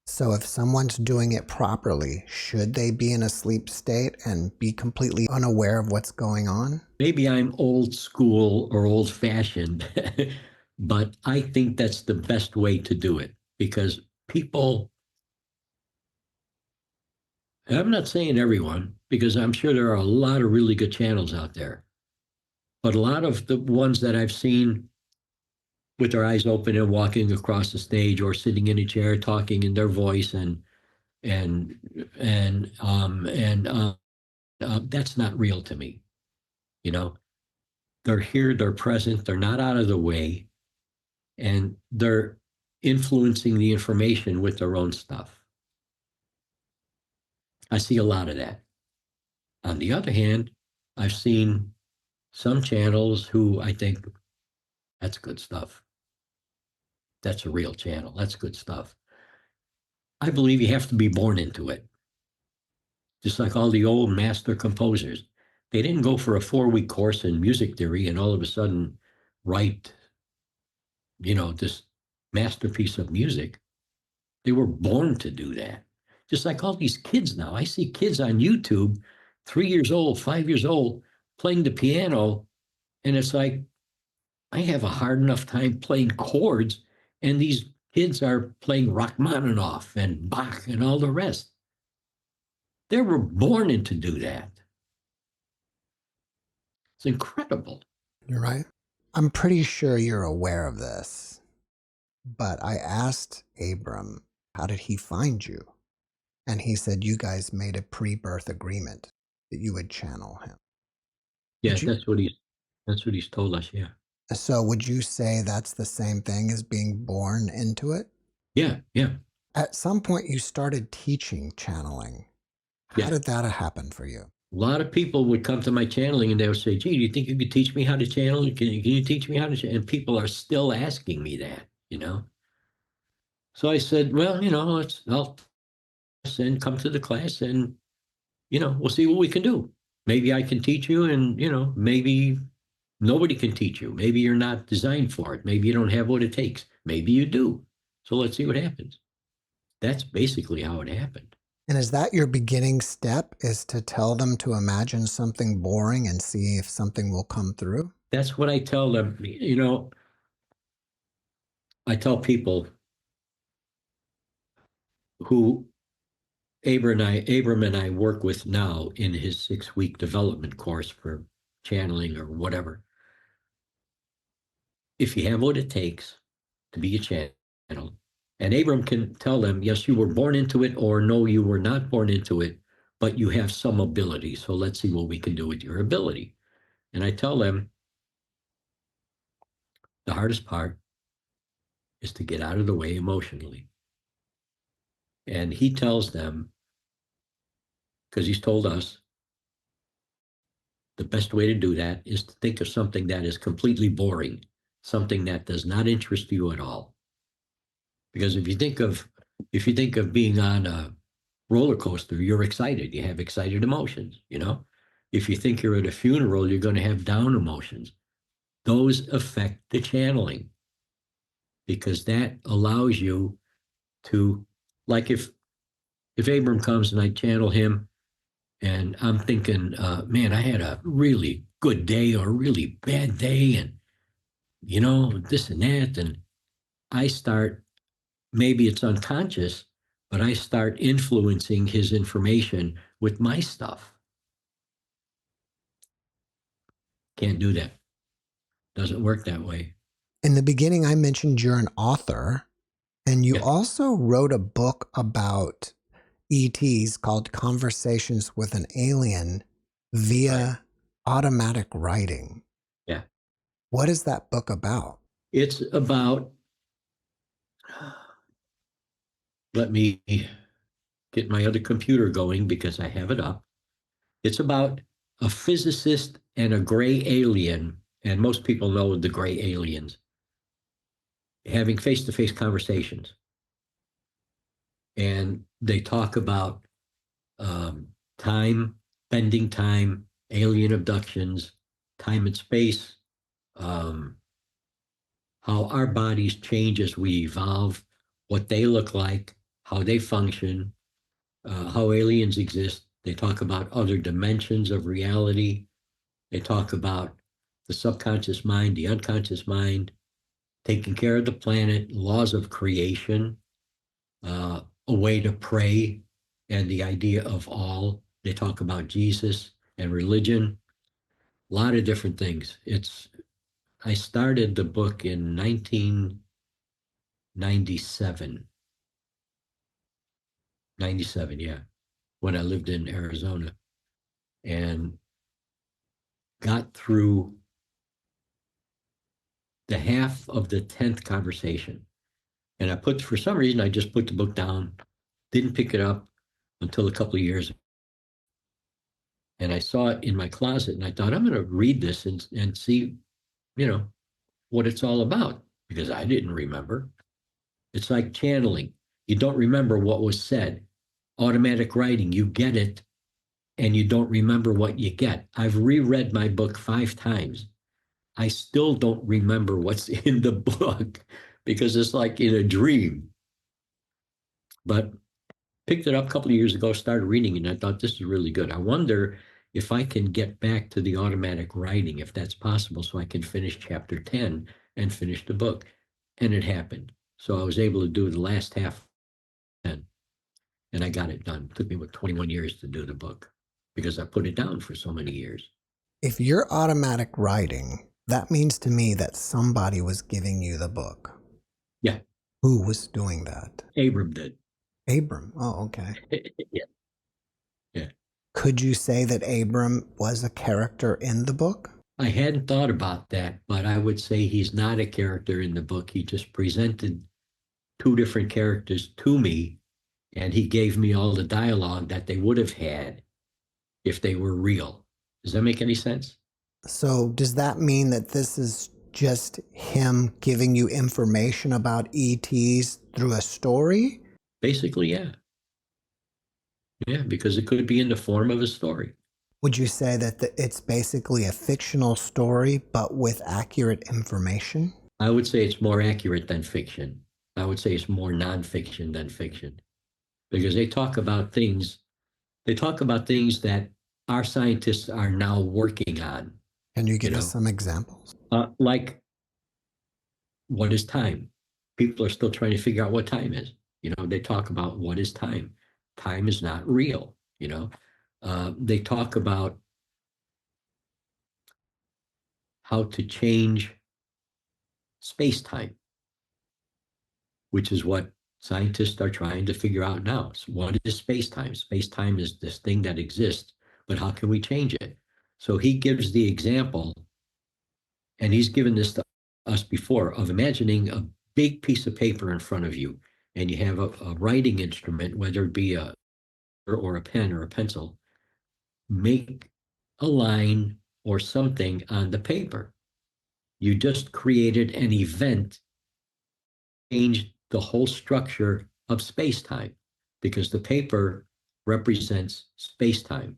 [SPEAKER 2] So if someone's doing it properly, should they be in a sleep state and be completely unaware of what's going on?
[SPEAKER 3] Maybe I'm old school or old fashioned, but I think that's the best way to do it, because people, and I'm not saying everyone, because I'm sure there are a lot of really good channels out there, but a lot of the ones that I've seen with their eyes open and walking across the stage or sitting in a chair talking in their voice and and that's not real to me. They're here, they're present, they're not out of the way, and they're influencing the information with their own stuff. I see a lot of that. On the other hand, I've seen some channels who I think, that's good stuff. That's a real channel. That's good stuff. I believe you have to be born into it. Just like all the old master composers. They didn't go for a 4-week course in music theory and all of a sudden write, this masterpiece of music. They were born to do that. Just like all these kids now. I see kids on YouTube 3 years old, 5 years old, playing the piano. And it's like, I have a hard enough time playing chords, and these kids are playing Rachmaninoff and Bach and all the rest. They were born in to do that. It's incredible.
[SPEAKER 2] You're right. I'm pretty sure you're aware of this, but I asked Abram, how did he find you? And he said you guys made a pre-birth agreement that you would channel him.
[SPEAKER 3] Yeah,
[SPEAKER 2] You,
[SPEAKER 3] that's what he's told us. Yeah.
[SPEAKER 2] so would you say that's the same thing as being born into it?
[SPEAKER 3] Yeah. Yeah.
[SPEAKER 2] At some point you started teaching channeling. How
[SPEAKER 3] Yeah.
[SPEAKER 2] did that happen for you?
[SPEAKER 3] A lot of people would come to my channeling and they would say, gee, do you think you could teach me how to channel? Can you teach me how to channel? And people are still asking me that, you know? So I said, well, I'll send, come to the class and, we'll see what we can do. Maybe I can teach you and, maybe nobody can teach you. Maybe you're not designed for it. Maybe you don't have what it takes. Maybe you do. So let's see what happens. That's basically how it happened.
[SPEAKER 2] And is that your beginning step, is to tell them to imagine something boring and see if something will come through?
[SPEAKER 3] That's what I tell them. I tell people who Abram and I work with now in his 6-week development course for channeling or whatever. If you have what it takes to be a channel, and Abram can tell them, yes, you were born into it, or no, you were not born into it, but you have some ability. So let's see what we can do with your ability. And I tell them the hardest part is to get out of the way emotionally. And he tells them, because he's told us, the best way to do that is to think of something that is completely boring, something that does not interest you at all. Because if you think of being on a roller coaster, you're excited. You have excited emotions, If you think you're at a funeral, you're going to have down emotions. Those affect the channeling because that allows you to, like if Abram comes and I channel him and I'm thinking, man, I had a really good day or a really bad day and, this and that. And I start, maybe it's unconscious, but I start influencing his information with my stuff. Can't do that. Doesn't work that way.
[SPEAKER 2] In the beginning, I mentioned you're an author, and you
[SPEAKER 3] Yeah.
[SPEAKER 2] also wrote a book about ETs called Conversations with an Alien via automatic writing.
[SPEAKER 3] Yeah.
[SPEAKER 2] What is that book about?
[SPEAKER 3] It's about, let me get my other computer going because I have it up. It's about a physicist and a gray alien, and most people know the gray aliens, having face-to-face conversations. And they talk about time, bending time, alien abductions, time and space, how our bodies change as we evolve, what they look like, how they function, how aliens exist. They talk about other dimensions of reality. They talk about the subconscious mind, the unconscious mind, taking care of the planet, laws of creation, a way to pray, and the idea of all. They talk about Jesus and religion, a lot of different things. I started the book in 1997. 97, yeah, when I lived in Arizona, and got through the half of the 10th conversation. And for some reason, I just put the book down, didn't pick it up until a couple of years. And I saw it in my closet and I thought, I'm going to read this and see, what it's all about, because I didn't remember. It's like channeling. You don't remember what was said. Automatic writing, you get it and you don't remember what you get. I've reread my book 5 times. I still don't remember what's in the book because it's like in a dream. But picked it up a couple of years ago, started reading it, and I thought this is really good. I wonder if I can get back to the automatic writing, if that's possible, so I can finish chapter 10 and finish the book. And it happened. So I was able to do the last half 10, and I got it done. It took me, 21 years to do the book because I put it down for so many years.
[SPEAKER 2] If you're automatic writing, that means to me that somebody was giving you the book.
[SPEAKER 3] Yeah.
[SPEAKER 2] Who was doing that?
[SPEAKER 3] Abram did.
[SPEAKER 2] Abram. Oh, okay.
[SPEAKER 3] Yeah. Yeah.
[SPEAKER 2] Could you say that Abram was a character in the book?
[SPEAKER 3] I hadn't thought about that, but I would say he's not a character in the book. He just presented two different characters to me, and he gave me all the dialogue that they would have had if they were real. Does that make any sense?
[SPEAKER 2] So does that mean that this is just him giving you information about ETs through a story?
[SPEAKER 3] Basically, yeah. Yeah, because it could be in the form of a story.
[SPEAKER 2] Would you say that it's basically a fictional story, but with accurate information?
[SPEAKER 3] I would say it's more accurate than fiction. I would say it's more nonfiction than fiction, because they talk about things that our scientists are now working on.
[SPEAKER 2] Can you give us some examples?
[SPEAKER 3] Like, what is time? People are still trying to figure out what time is. They talk about what is time. Time is not real. They talk about how to change space-time, which is what scientists are trying to figure out now. So what is space-time? Space-time is this thing that exists, but how can we change it? So he gives the example, and he's given this to us before, of imagining a big piece of paper in front of you, and you have a writing instrument, whether it be a pen or a pencil. Make a line or something on the paper. You just created an event, changed the whole structure of space-time, because the paper represents space-time.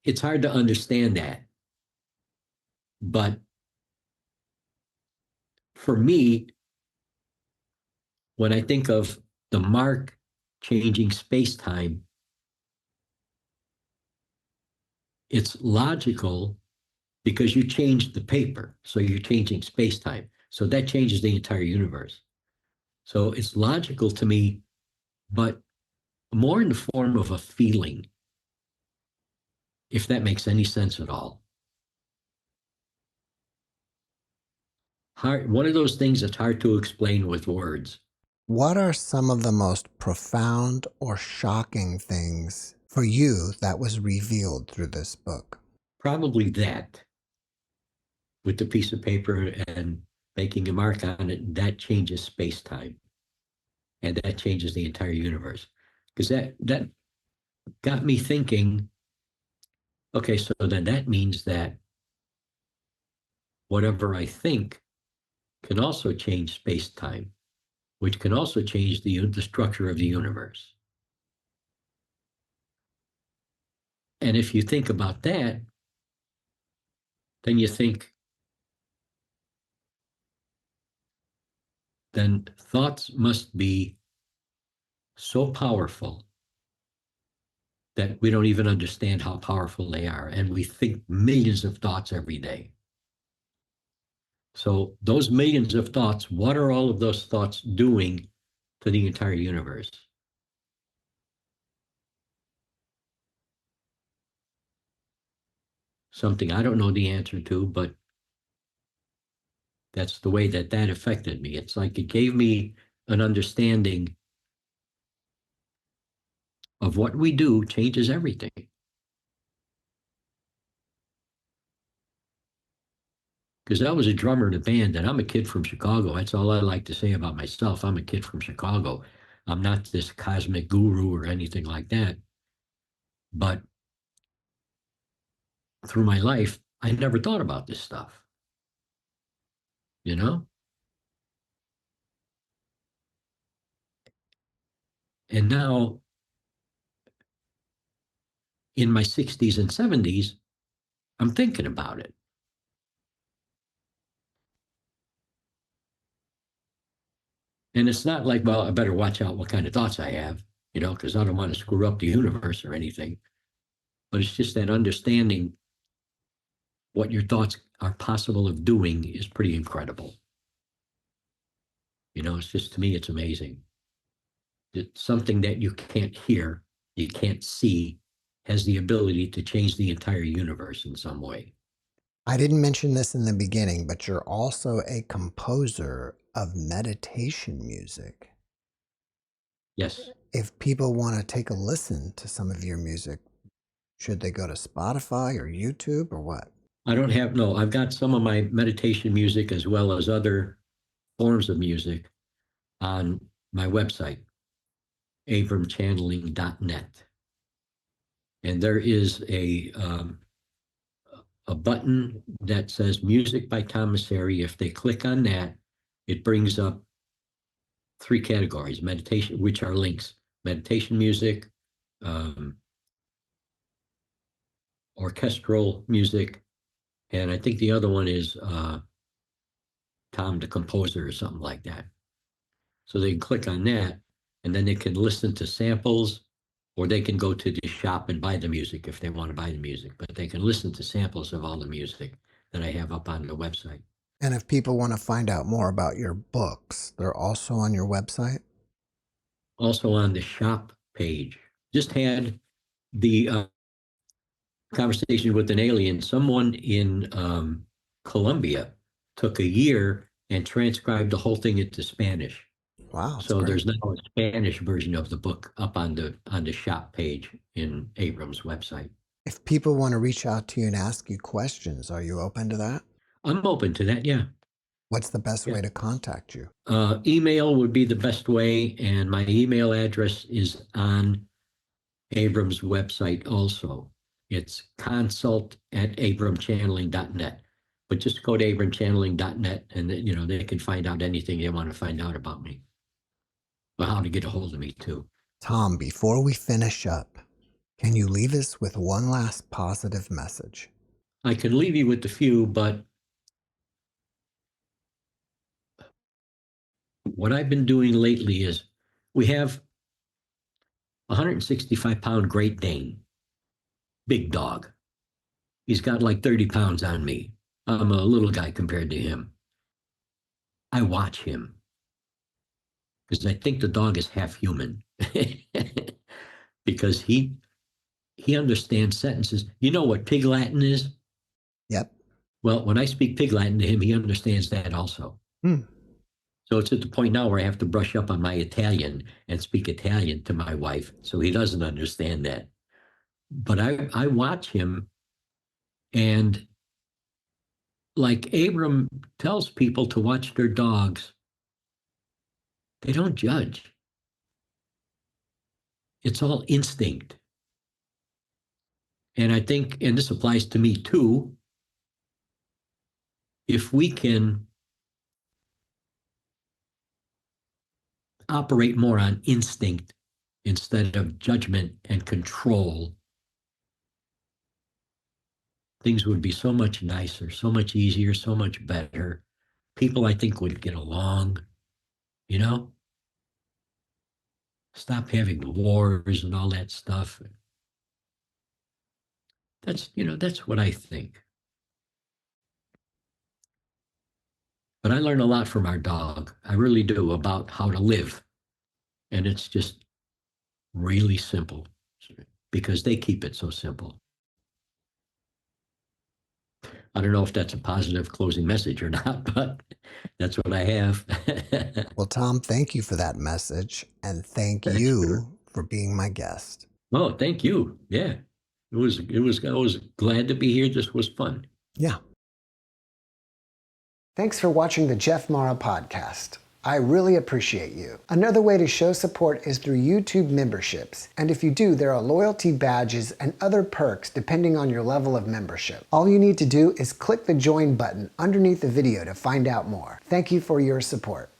[SPEAKER 3] It's hard to understand that, but for me, when I think of the mark changing space-time, it's logical because you changed the paper, so you're changing space-time. So that changes the entire universe. So it's logical to me, but more in the form of a feeling, if that makes any sense at all. One of those things that's hard to explain with words.
[SPEAKER 2] What are some of the most profound or shocking things for you that was revealed through this book?
[SPEAKER 3] Probably that, with the piece of paper and making a mark on it, that changes space-time. And that changes the entire universe. Because that got me thinking, okay, so then that means that whatever I think can also change space-time, which can also change the structure of the universe. And if you think about that, then you think, then thoughts must be so powerful that we don't even understand how powerful they are. And we think millions of thoughts every day. So those millions of thoughts, what are all of those thoughts doing to the entire universe? Something I don't know the answer to, but that's the way that affected me. It's like it gave me an understanding of what we do changes everything. Because I was a drummer in a band, and I'm a kid from Chicago. That's all I like to say about myself. I'm a kid from Chicago. I'm not this cosmic guru or anything like that. But through my life, I never thought about this stuff. You know? And now, in my 60s and 70s, I'm thinking about it. And it's not like, well, I better watch out what kind of thoughts I have. because I don't want to screw up the universe or anything. But it's just that understanding what your thoughts are possible of doing is pretty incredible. It's just, to me, it's amazing. It's something that you can't hear, you can't see, has the ability to change the entire universe in some way.
[SPEAKER 2] I didn't mention this in the beginning, but you're also a composer of meditation music.
[SPEAKER 3] Yes.
[SPEAKER 2] If people want to take a listen to some of your music, should they go to Spotify or YouTube or what?
[SPEAKER 3] I've got some of my meditation music as well as other forms of music on my website, abramchanneling.net. And there is a button that says Music by Tom Massari. If they click on that, it brings up 3 categories: meditation, which are links, meditation music, orchestral music, and I think the other one is Tom the Composer or something like that. So they can click on that, and then they can listen to samples, or they can go to the shop and buy the music if they want to buy the music. But they can listen to samples of all the music that I have up on the website.
[SPEAKER 2] And if people want to find out more about your books, they're also on your website?
[SPEAKER 3] Also on the shop page. Just had the conversation with an alien. Someone in Colombia took a year and transcribed the whole thing into Spanish.
[SPEAKER 2] Wow.
[SPEAKER 3] So
[SPEAKER 2] great.
[SPEAKER 3] there's now a Spanish version of the book up on the shop page in Abram's website.
[SPEAKER 2] If people want to reach out to you and ask you questions, are you open to that?
[SPEAKER 3] I'm open to that, yeah.
[SPEAKER 2] What's the best way to contact you?
[SPEAKER 3] Email would be the best way, and my email address is on Abram's website also. It's consult@abramchanneling.net. But just go to abramchanneling.net and they can find out anything they want to find out about me. Or how to get a hold of me too.
[SPEAKER 2] Tom, before we finish up, can you leave us with one last positive message?
[SPEAKER 3] I can leave you with a few, but what I've been doing lately is we have a 165-pound Great Dane, big dog. He's got like 30 pounds on me. I'm a little guy compared to him. I watch him because I think the dog is half human because he understands sentences. You know what Pig Latin is?
[SPEAKER 2] Yep.
[SPEAKER 3] Well, when I speak Pig Latin to him, he understands that also. So it's at the point now where I have to brush up on my Italian and speak Italian to my wife, so he doesn't understand that. But I watch him, and like Abram tells people to watch their dogs, they don't judge. It's all instinct. And I think, and this applies to me too, if we can operate more on instinct instead of judgment and control, things would be so much nicer, so much easier, so much better. People, I think, would get along, stop having wars and all that stuff. That's what I think. But I learn a lot from our dog. I really do, about how to live. And it's just really simple because they keep it so simple. I don't know if that's a positive closing message or not, but that's what I have.
[SPEAKER 2] Well, Tom, thank you for that message. And thank you for being my guest.
[SPEAKER 3] Oh, thank you. Yeah. I was glad to be here. This was fun.
[SPEAKER 2] Yeah. Thanks for watching the JeffMara podcast. I really appreciate you. Another way to show support is through YouTube memberships. And if you do, there are loyalty badges and other perks depending on your level of membership. All you need to do is click the join button underneath the video to find out more. Thank you for your support.